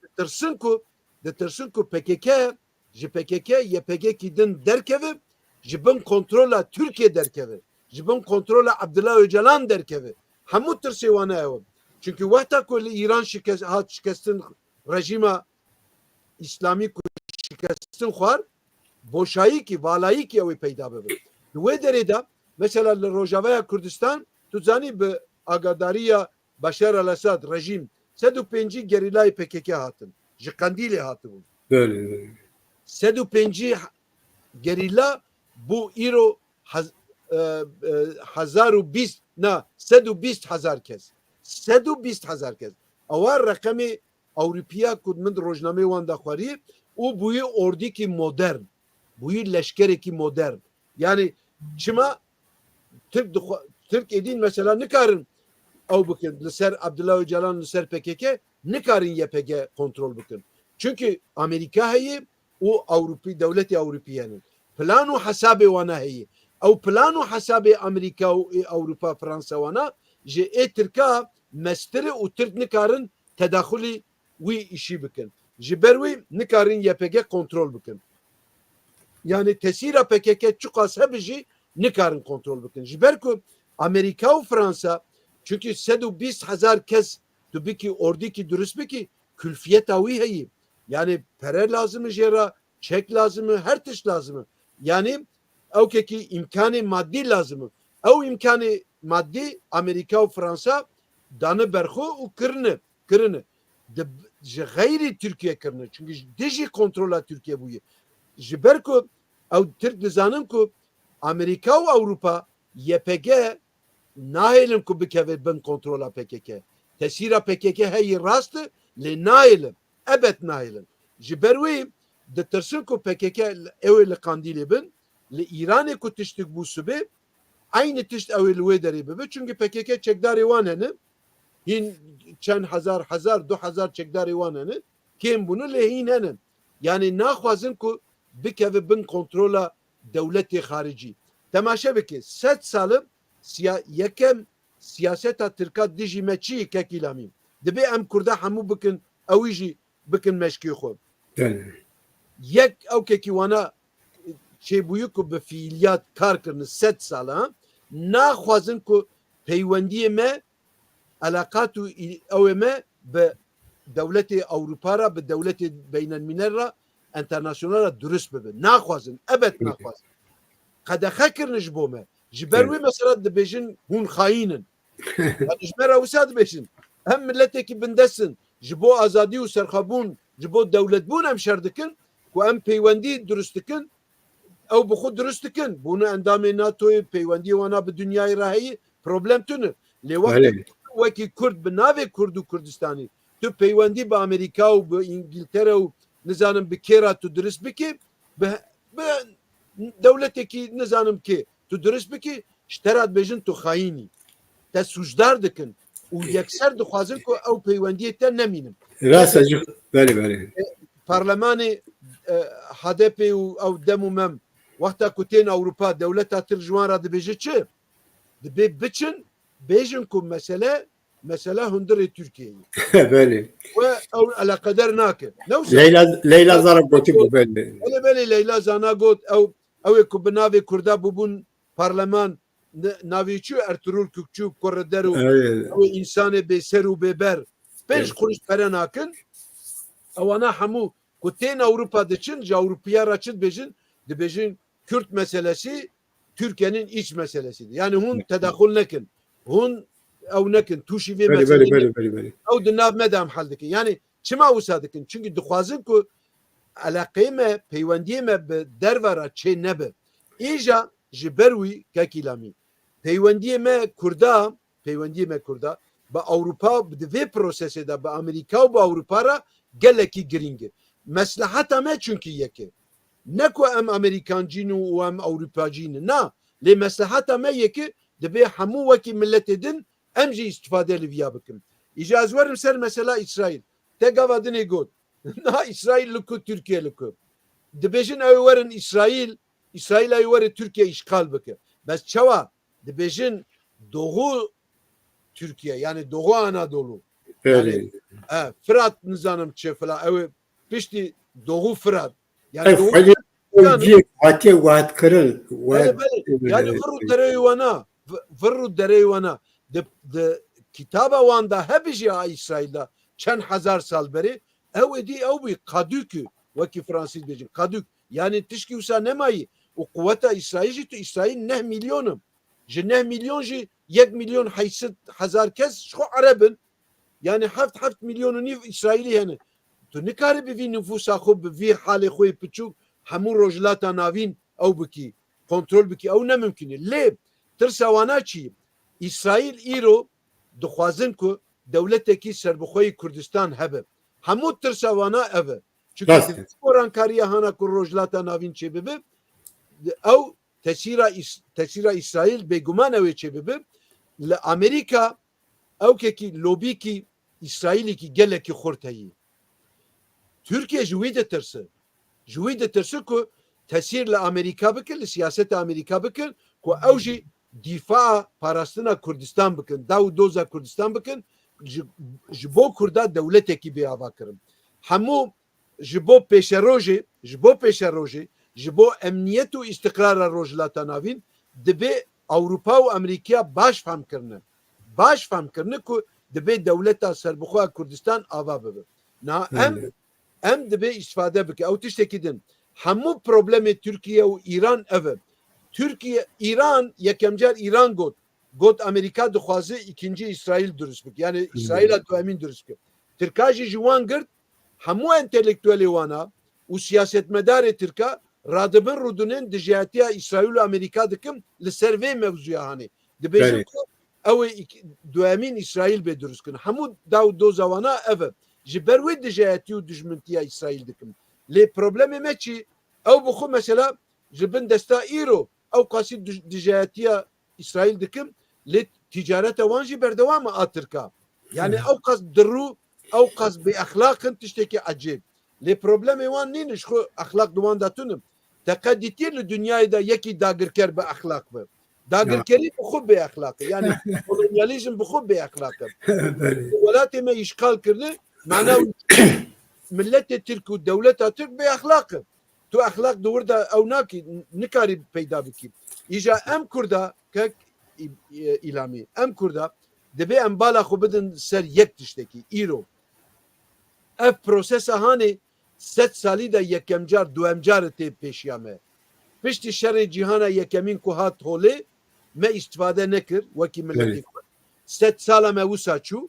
ditirsin ku PKK ji PKK YPG din derkeve ji bin kontrola Türkiye derkeve. Ji bin kontrola Abdullah Öcalan derkeve. Hemû tirsê wana ew. Çünkü wexta ku li İran şikestin rejima İslamî ku şikestin xwar boşayî ki valayî ki ew ê peyda bibe. Di wê derê de mesela li Rojavaya Kurdistan tu zanî bi agadariya Başar el-Esad rejim 105 gerilayê PKK hatin. Ji Qendîlê hatibûn. بله بله 105 gerilla bu îro 1020 na 120,000 kes. 120,000 kes. Ewa reqemê Ewropiya ku min rojnamê wan da xwarî û bûyî ordîkî modern. Bûyî leşkerekî modern. Yani çima Türk edin mesela nikarin ew bikin li ser Abdullah Öcalan li ser PKK nikarin YPG kontrol bikin. Çünkü Amerika heye û devletê Ewropiyanın plan û hesabê wana heye. Ew plan û hesabê Amerika û Ewropa Fransa wana ji ê Tirka mestirê û Tirk nikarin tedaxulî wî işî bikin. ji ber wî nikarin YPG kontrol bikin. Yani tesîra PKK çuqas hebe jî nikarin kontrol bikin. Ji ber ku Amerika û Fransa çünkü 120,000 kes tu bikî ordîkî durist bikî külfiyeta wî heyî. Yani pere lazım jêra, çek lazım, her tiş lazım. Yani evkekî imkanı maddi lazım. Ew imkanı maddi Amerika û Fransa danı berxwe û kirine. Ji gayri Türkiye kirine. Çünkü dijî kontrola Türkiye bûye. Ji ber ku ew Türk dizanin ku Amerika û Avrupa YPG nahêlin ku bikeve bin kontrola PKK. Tesîra PKK heyî rast lê nahêlin. Ebed nahêlin. Ji ber wî ditirsin ku PKK ew ê li Kandîlê bin, li Îranê ku tiştek bû sibê aynı tişt ew ê li wê derê bibe. Çünkü PKK çekdarê wan hene. Hîn çend hezar, 2000 çekdarê wan hene. Kêm bûne lê hîn hene. Yani naxwazin ku bikeve bin kontrola dewletê xaricî. Temaşe bike 100 salım yekem siyaseta Tirka dijî me çi yê kekîlamî. Dibe em Kurda hemû bikin ew jî bikin meşkê xwe. Yek ewkekî wana çêbûyî ku bi fiiliyat kar kirin 100 sal naxwazin ku peywendiyê me alaqat û ew me bi dewletê Ewropa ra bi dewletê beynelmînel ra internasyonel ra durist bibe. Naxwazin, ebed naxwazin. Qedexe kirin ji bo me. Ji ber wê mesela dibêjin hûn xayînin. Yani ji me re wisa dibêjin. Hem milletekî bindestin ji bo azadî û serxwebûn ji bo dewletbûn em şer dikin ku em peywendî durist dikin ew bi xwe durist dikin. Bûne endamê NATOyê peywendiyê wana bi dünyayê re heyî problem tune. Lê wekî Kurd bi navê Kurd û Kurdistanî tu peywendî bi Amerîka û bi İngiltere û nizanim bi kêra tu durist bikî bi dewletekî nizanim kê tu durist bikî ji te re dibêjin tu xayînî. Te sûcdar dikin û yekser dixwazin ku ew peywendiyê te nemînin. Rast belê. Parlemanê HDP û ew dem û mem wexta ku tên Ewropa dewleta tir ji wan re dibêje çi? Dibê biçin bêjin ku mesele hundirê Tirkiyeyê. Belê. We ew eleqeder nake. Leyla Zara gotî bû belê. Belê Leyla Zana got ew ê ku bi navê Kurda bûbûn parleman navê çi Ertuğrul Kükçü Koreder û ew însanê bêser û bêber 5 kuruş pere nakin ewana hemû ku tên Ewropa diçin ji Ewropaya re çi dibêjin Kürt meselesi Türkiye'nin iç meselesidir. Yani hûn tedaxul nekin. Hûn ew nekin. Tûşî vê meseleyê ew di nav me de em hel dikin. Yani çima wisa dikin? Çünkü dixwazin ku alaqeyê me, peywendiyê me bi derve re çê nebe. Îja ji ber wî kekîlamî. Peywendiyê me Kurda bi Ewropa di vê prosesê de bi Amerîka û bi Ewropa re gelekî giring e. Meslaheta me çünkü yek e. Ne ku em Amerikancîn û em Ewropacîn na. Lê meslaheta me yekê dibe hemû wekî milletê din em jî istifade li vîya bikin. Îja ez werim ser mesela İsrail. Te gava dinê got. Na İsrail li ku Türkiye li ku. Dibêjin ew werin İsrail ew were Türkiye işgal bike. Bes çawa dibêjin Doğu Türkiye yani Doğu Anadolu. Yani Fırat nizanım çi fila ew piştî Doğu Fırat. Yani Hatiye vaat kırıl. Yani vırru dereyi wana de kitaba wanda hep jî a İsrail'da çend hezar sal beri ew edî ew bî kadûkü wekî Fransîz bêjin kadûk yani tişkî wisa nemayî û kuvveta İsrail jî tu İsrail 9 milyonum ji 9 milyon jî 1 milyon 800,000 kes ji xwe Erebin yani 7 milyonû nîv İsrailî hene tu nikarî bi vî nüfusa xwe bi vî halê xwe piçûk hemû rojhilata navîn ew bikî kontrol bikî ew nemimkün e lê tirsa wana çi İsrail îro dixwazin ku dewletekî serbixweyî Kurdistan hebe hemû tirsa wana ev e çünkü gorankariya hana ku rojhilata navîn çê bibe ew tesîra İsrail bêguman ew ê çê bibe li Amerîka ewkekî lobîkî İsraîlîkî gelekî xurt heyî Türkiye ji wî ditirse ku tesîr li Amerîka bikin li siyaseta Amerîka bikin ku ew jî dîfa parastina Kurdistan bikin daw doza Kurdistan bikin ji bo Kurda dewletekî bêava kirin hemû ji bo pêşerojê ji bo emniyet û îstiqrara rojhilata navîn dibe Ewropa û Amerîkaya baş femkirine ku dibe dewleta serbixwe Kurdistan ava bibe. Na em dibe îstîfade bike. Ew tiştekî din. Hemû problemê Tirkiye û İran ev e. İran yekemcar İran got Amerika dixwaze ikinci İsrail durist bike. Yani İsrail'a duemîn durist bike. Tirka jî ji wan girt hemû entelektüelê wana û siyasetmedarê Tirka radibin rûdinin di jihetiya İsrail û Amerîka dikim li ser vê mevzuya hanê. Dibêjin ku ew ê duemîn İsrail bê durist kirin. Hemû daw doza wana ev e. Ji ber wê dijeyetî û dijmintiya İsrail dikim. Lê problemê me çi? Ew bi xwe mesela ji bin desta îro ew qasî dijeyetiya İsrail dikim lê ticareta wan jî berdewam e a Tirka. Yani ew qas dirû ew qas bê exlaqin tiştekî ecêb. Lê problemê wan nîne ji xwe exlaq di wan de tunim. Teqe dîtî li dünyayê de yekî dagirker bi exlaq be. Dagirkerî bi xwe bê exlaq e. Yani kolonyalizm bi xwe bê exlaq e. Welatê me îşgal kirine ma'na milletê Tirk û dewleta Tirk bê exlaq e. Tu exlaq di wir de ew nakî nikarî peyda bikî. Îja em Kurda kek îlamî em Kurda dibe em bala xwe bidin ser yek tiştekî îro. Ev prosesa hanê sed salî de yekemcar duemcar tê pêşiya me. Piştî şerê cîhana yekemîn ku hat holê me îstîfade nekir wekî milletê xwe. Sed sala me wisa çû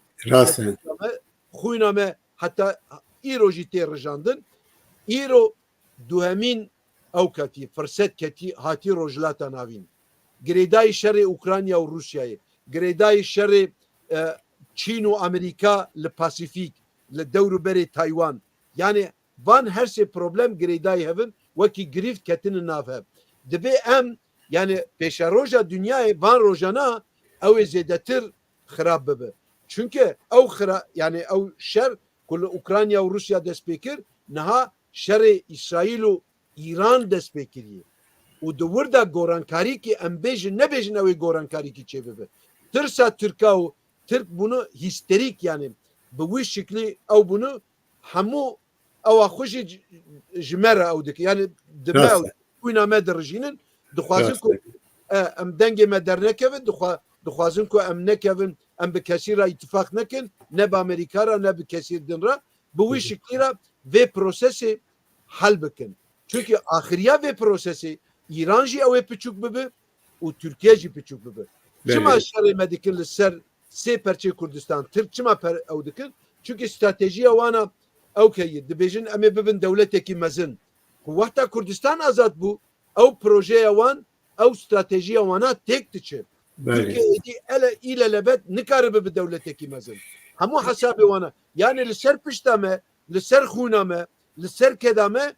xwîna me heta îro jî tê rijandin. Îro duhemîn ew ketî firset ketî hatî rojhilata navîn. Girêdayî şerê Ukrayna û Rusyayê, girêdayî şerê Çîn û Amerîka li Pasîfîk, li dewrûberê Taywan. Yani van her sê problem girêdayî hevin wekî girîv ketinin nav hev. Dibe em yani pêşeroja dünyayê van rojana ew ê zêdetir xirab bibe. Çünkü ew yani ew şer ku li Ukrayna û Rusya dest pê kir niha şerê İsraîl û İran dest pê kiriye. û di wir de gorankarîkî em bêjin nebêjin ew ê gorankarîkî çê bibe. Tirsa Tirka û Tirk bunu histerik yani bi wî şeklî ew bunu hemû ewa xwe jî ji me re ew dike. Yani di me xwîna me dirijînin dixwazin ku em dengê me dernekevin dixwazin ku em nekevin em bi kesî re îtifak nekin ne bi Amerîka re ne bi kesî din re bi wî şeklî re vê prosesê hel bikin. Çünkü axiriya vê prosesê İran jî ew ê piçûk bibe û Türkiye jî piçûk bibe. Çima şerê me dikin li ser sê perçê Kurdistan Tirk çima ew dikin? Çünkü stratejiya wana ew keyî dibêjin em ê bibin dewletekî mezin. Ku wexta Kurdistan azad bû ew projeya wan ew stratejiya wana têk diçe. Türkiye îlelebet nikare bibe dewletekî mezin. Hemû hesabê wana yani li ser pişta me, li ser xwîna me, li ser keda me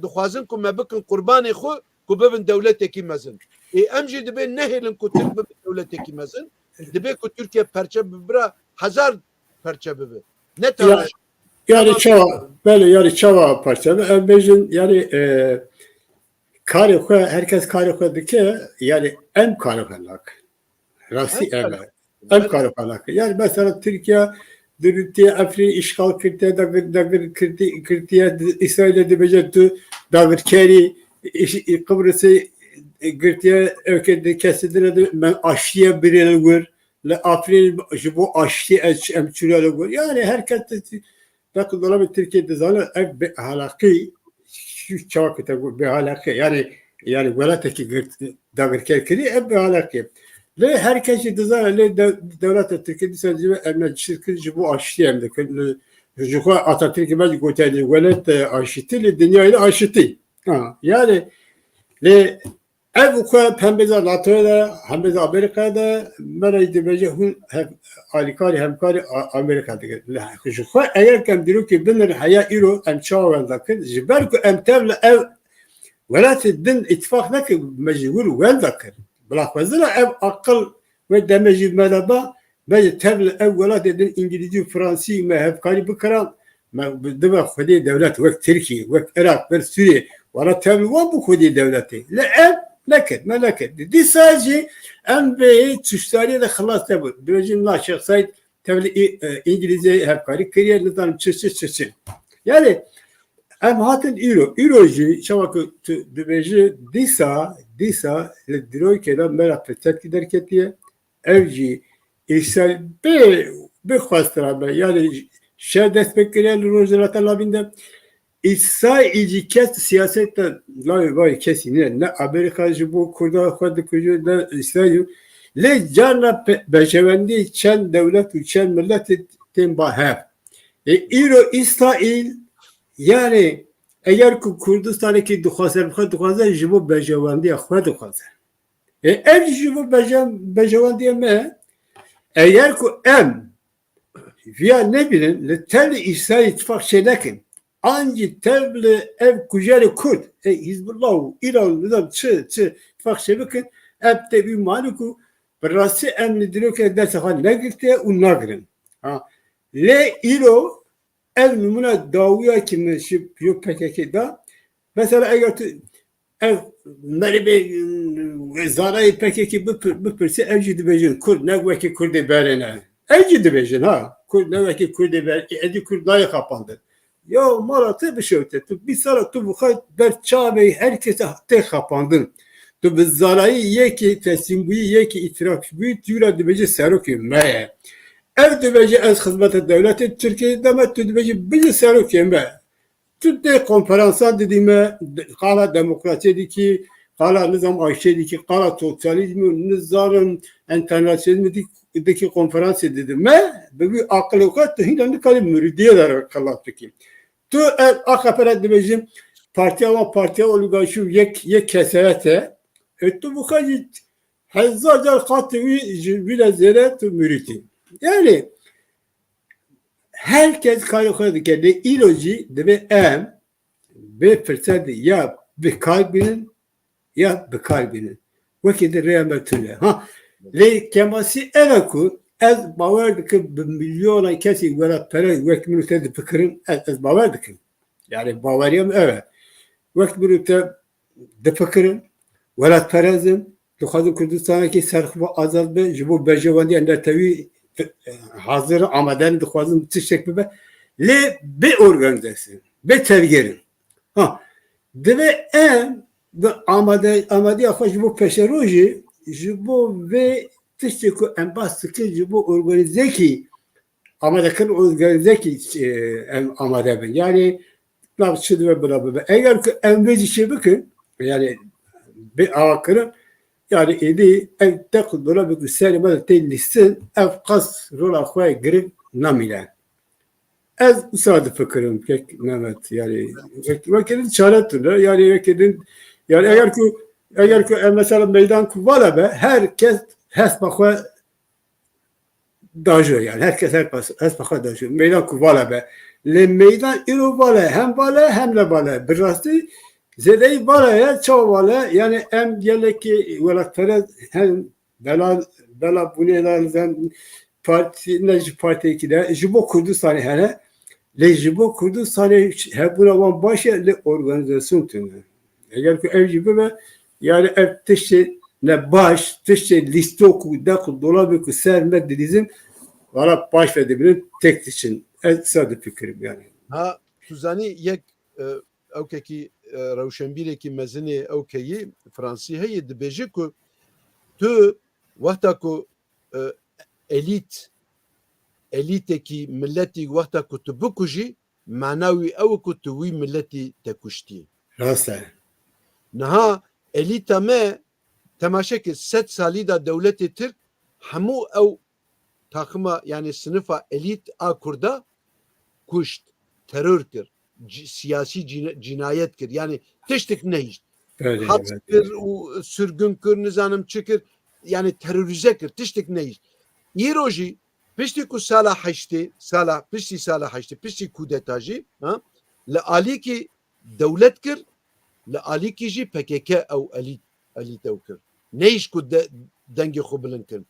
dixwazin ku me bikin qurbanê xwe ku bibin dewletekî mezin. Em jî dibe nehêlin ku Tirk bibe dewletekî mezin. Dibe ku Türkiye perçe bibira hezar perçe bibe. Ne tane yani çava böyle yani çava parçalı em bêjin yani karê xwe herkes karê xwe dike yani em karê xwe nakin. Rastî em karê xwe nakin. Yani mesela Türkiye Dürütüye Afrin işgal kirtiye dagır kirtiye İsrail'e dibece tu dagır keri Kıbrıs'ı kirtiye ökede kesildi ben aşıya birine gör le Afrin bu aşıya emçürele gör yani herkes bakın dolabı Türkiye'de zaten ev halakı şu çavakta bir halakı yani velateki dagır keri ev halakı ve herkesi dizayla devlet Türkiye'de sadece emniyet şirketi bu aşıtı hem de çocuklar Atatürk'e ben götürdü velet aşıtı dünyayı aşıtı yani le ev ukra pembeza NATO'da pembeza Amerika'da meraydı bence hun alikari hemkari Amerika'da çocuklar eğer kem diyor ki binler haya ilo em çavandakin jiberku em tevle ev velat din ittifak nekin mecbur veldakin Bırakmazlar ev akıl ve demeci melaba ve tevle evvela dedin İngilizce Fransız mehevkari bıkaran deme khudi devlet ve Türkiye ve Irak ve Suriye vara tevle bu khudi devleti le ev leket meleket di sadece en beyi tüştariye de khalas tabi biricim naşık sayt tevle İngilizce hevkari kariyer nizam çıçı yani Em hatin îro jî çawa ku tu dibêjî dîsa li dîrokê de me ra fetekî derketiye ev jî îsal bê xwestira be yani şer dest pê kiriye li rojhilata lavîn de İsrailci kes siyasette lavê vay kesî ne Amerika ji bo Kurda xwe dikuje ne İsrail lê carna beşevendî çend devlet û çend milletê tên ba hev. îro İsrail yani eğer ku Kurdistan'daki dixwaze ji bo bejewendiya xwe dixwaze. Ev ji bo bejewendiya me eğer ku em viya nebinin li tel İsrail ittifak şey nekin anci tevli ev kujarı Kurd Hizbullah û İran nizam çi ittifak şey bikin ev te bir mani ku berrasî em li dirokê derse xwe negirtiye û nagirin. Lê îro ev numune dawiya ki min ji PKK da mesela eğer tu ev meribê zarayê PKK bipirse ev jî dibêjin Kurd ne wekî Kurdê berêne. Ev jî dibêjin ha Kurd ne wekî Kurdê berê edî Kurd nayê xapandir. Ya mala te bişewte tu bir sala tu bixwe ber çavê herkese tê xapandin. Tu bi zarayî yekî teslimbûyî yekî îtirafbûyî tu ra dibêjî serokê me ye. Ev dibêje ez xizmeta dewletê Tirkiyeyê deme tu dibêjî bijî serokê me. Tu dê konferansan didî me qala demokrasiyê dîkî qala nizam ayşê dîkî qala sosyalizmî nizam internasyonelî dîkî konferansê didî me bi wî aqilê xwe tu hîna nikarî mûridiyê de qilat bikî. Tu ev AKP'ye dibêjim partiya oligarşî yek keseyete tu bixwe hezar car xatê wî ji wî re zêde tu mûritî. Yani herkes karı xwe dike lê îro jî dibe em bê firsedê ya bikar bînin ya bikar bînin. Wekî di rêya me tune. Lê kemasî ev e ku ez bawer dikim bi milyona kesî welatperest wek min te difikirin ez bawer dikim. Yani baweriyem ev e. Wek min te difikirin welatperezim dixwazim Kurdistanekî serxwe azad be ji bo berjewendiya netewî hazır amaden dixwazim tiştek bibe lê bê organizasyon bê tevgerin dibe em bi amadiya xwe ji bo peşerojî ji bo vê tiştê ku em bas dikin ji bo organizekî amadekirin organizekî em amade bin yani nav çi dibe bira bibe eger ku em vê jî çê bikin yani bê avakirin yani edi ev tek dola bir seri mal tellisin ev kas rola xwe girip namile. Ez usadı fikrim pek Mehmet yani vekedin çarettır yani vekedin yani eğer ki mesela meydan kuvala be herkes hesba xwe dajı yani herkes hesba xwe dajı meydan kuvala be le meydan ilo vala hem le vala bir rastı Zedey balaya çavala yani em geleki velatperez hem bela bunelerden parti ikide jibo Kurdistan'ı hele le jibo Kurdistan'ı hep buna başa le organizasyon tünü. Eğer ki ev gibi be yani ev tişe ne baş tişe listoku da dolabı ku serme dedizim valla baş verebilir tek için. Sadı fikrim yani. Ha tuzani yek evkeki rewşenbîrekî mezinê ewkeyî Fransî heye dibêje ku tu wexta ku elîtekî milletî wexta ku tu bikujî mena wî ew e ku tu wî milletî te kuştî. Rast e. Niha elîta me temaşekê 100 salî da dewletê Tirk hemû ew taxima yani sınıfa elît a Kurda kuşt, terör kir. Siyasi cinayet kir. Yani tiştik neyist. Haps kir, sürgün kir, nizanım çıkır. Yani terörize kir. Tiştik neyist. İroji pişti ku sala haşti, pişti sala haşti, pişti kudetajı le aliki devlet kir, le aliki jî PKK ev elit ew kir. Neyiş ku dengê xwe bilind kirin.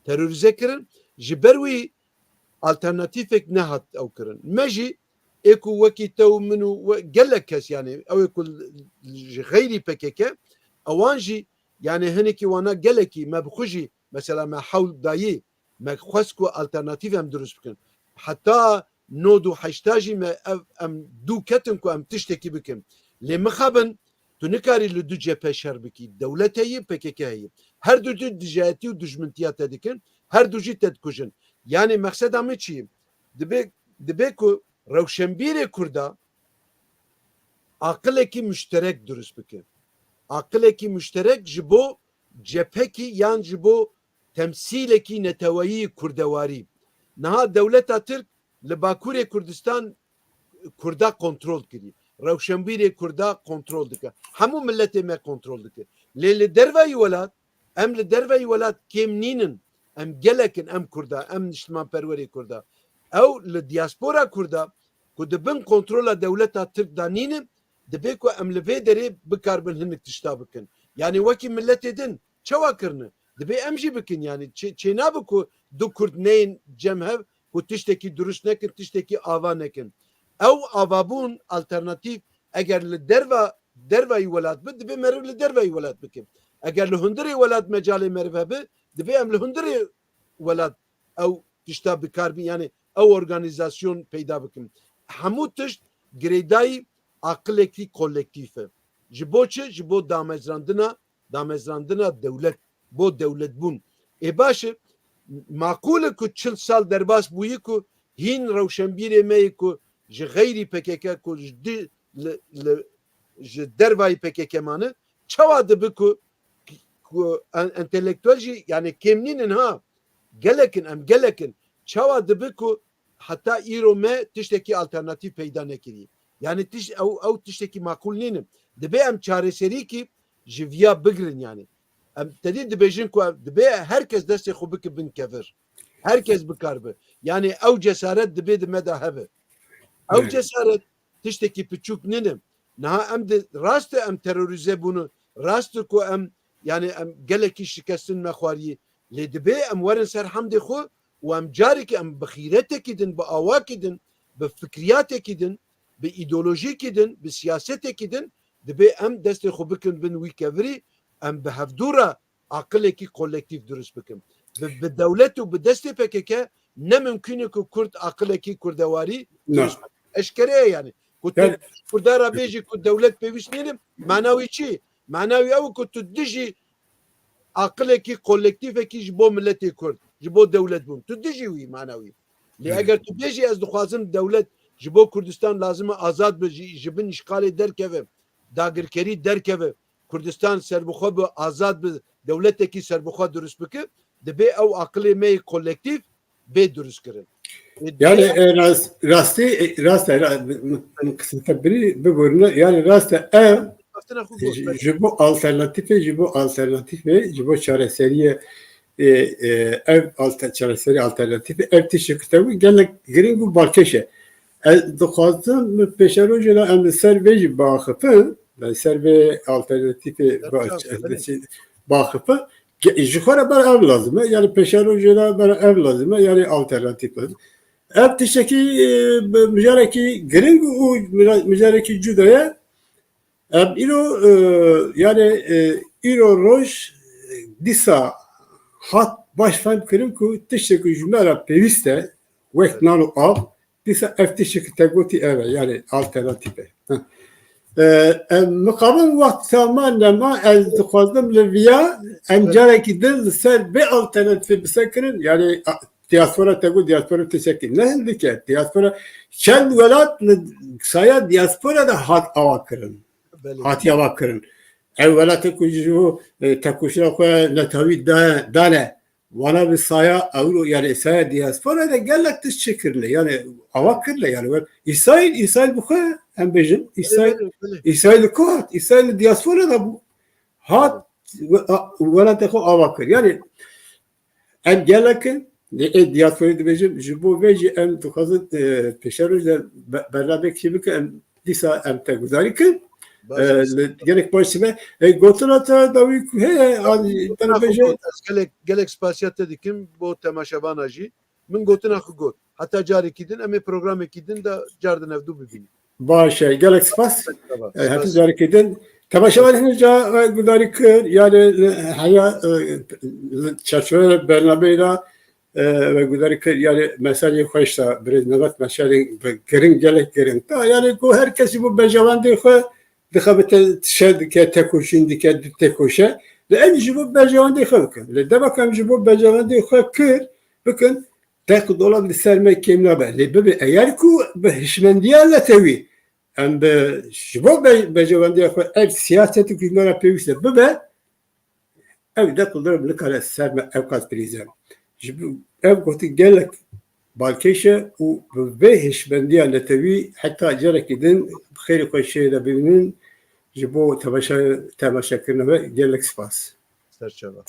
Terörize kirin. Ji ber wî alternatifek nehat ew kirin. Me jî ê ku wekî te min û gelek kes yani ew ê ku ji xeyrî PKK ewan jî yani hinekî wana gelekî me bixwe jî mesela me hewl dayî me xwest ku alternatif em durust bikin. Heta نود و حشتاجی ما ام دو کتن کو ام تشتکی بکن لی مخابن تو نکاری لدو جبهه شر بکی دولت هی PKK هی هر دو دجایتی و دجمنتیات دکن هر دو جی تدکشن yani مقصد همه چی دبی کو روشنبیر کردا akıleki müşterek dürüst bike akıleki müşterek jibo cepheki yan jibo temsileki netevayi kurdevari naha devleta Türk li Bakurê Kurdistan Kurda kontrol kiriye Rewşenbîrê Kurda kontrol dike hemû milletê me kontrol dike lê li derveyî welat em li derveyî welat kêm nînin em gelekin em Kurda em niştimanperwerê Kurda ew li diaspora Kurda ku dibin kontrola devleta Türk da nînin dibe ku em li vê derê bikarbin hinek tişta bikin yani wekî milletê din çawa kirine dibe em jî bikin yani çê nabe ku du Kurd neyên cem hev ku tiştekî durust nekin tiştekî ava nekin ew avabûn alternatif eger li derveyî welat bi dibe meriv li derveyî welat bikin eger li hundirê welat mecalê meriv hebe dibe em li hundirê welat ew tişta bikarbin yani ew organizasyon peyda bikin hemû tişt girêdayî akıleki kolektif e. Ji bo çi? Ji bo damezrandina devlet. Bo devlet bun. Başı makul ku 40 sal derbas bûyî ku hîn rewşenbîrê me ku ji geyri PKK ku ji dervayî PKK mane çawa dibe ku entelektüel jî yani kemnînin ha gelekin çawa dibe ku hatta îro me tiştekî alternatif peyda nekiriye. Yani ew tiştekî makul nînin dibe em çareserî kî ji viya bigirin yani em tedî dibêjin ku dibe herkes destê xwe bike bin kevir herkes bikarbe yani ew cesaret dibe di me de hebe ew cesaret tiştekî piçûk nînin niha em de rast em terörize bunu rast ku em yani em gelekî şikestin me xwariyê lê dibe em werin ser hemdê xwe û em carekî em bi xîretekî din bi awakî din bi fikriyatekî din bi îdeolojikî din bi siyasetekî din dibe em destê xwe bikin bin wî kevirî em bi hevdûra akılekî kolektif durust bikin bi dewlet û bi destê PKK ne mümkün e ku Kurd akılekî kurdewarî durust bikin eşkereye yani ku tu Kurdara bêjî ku dewlet pêwîst nînim manawî çi manawî ew ku tu dijî akılekî kolektifekî ji bo milletê Kurd ji bo dewlet bûn tu dijî wî manawî lê eger tu bêjî ez dixwazim dewlet ji bo Kurdistan lazim e azad bi ji bin îşgalê derkeve dagirkerî derkeve Kurdistan serbixwe bi azad bi dewletekî serbixwe durust bike dibe ew akılê me kolektif bê durust kirin yani rastî kısmete biri bigorine yani rastî ev ji bo alternatifê ji bo çareseriye ev çareseriye alternatifi ev tiştî kitêbû gelek girîng û balkêş ez dixwazim pêşerojê em li ser vê jî baxifin ser vê alternatîfê baxifin ji xwe re ber ev lazim e yani pêşerojê re ber ev lazim e yani alternatîf lazim ev tiştekî mijarekî girîng û mijarekî cuda ye em îro yani îro roj dîsa hat baş fehm kirin ku tiştekî ji me re pêwîst e wek nan û av dîsa ev tiştekî te gotî ev e yani alternatîf e muqabil wext zaman nema ez dixwazim li viya em carekî din li ser bê alternatîfê bisekirin yani diaspora te got diaspora tiştekî ne hin dike diaspora çend welat li saya diaspora da hat ava kirin hatiye ava kirin ev welatê ku ji bo tekoşîna xwe netawî dane wana bi saya ew yani saya diaspora da gelek tiş çekirle yani ava kirle yani İsrail bu xwe em bêjin İsrail ku hat İsrail diaspora da bu hat welatê xwe ava kir yani em gelekin diasporayê dibêjim ji bo vê jî em dixwazin pêşeroj bername kî bike em dîsa em te guzarî kin gelek baş me gotina te dawî ku heye gelek spasiyete dikim bo temaşebana jî min gotina xwe got heta carekî din em ê programekî din de car din evdû bibînin baş e gelek spas heta carekî din temaşevan hinca gudarî kir yani heya çerçeve bernameyê ve güleri ki yani mesajı hoşsa bir nevat mesajı girin gelek girin ta yani bu herkesi bu bejavandi xwe dixebite tişe dike tekoşin dike tekoşe le em ji bu bejavandi xwe bikin le demek em ji bu bejavandi xwe kir bikin tek dolar li serme kemna be le bebe eğer ku be hişmendiya letevi em be ji bu bejavandi xwe ev siyaseti günlere peviste bebe ev de kullanır bir kare serme ev kat prizem ev gotik gelek balkeşe u ve hişmendiya letevi hatta cerek idin xeyri koşeye de bibinin ji bo temaşa kirine ve gelek spas. Serçava.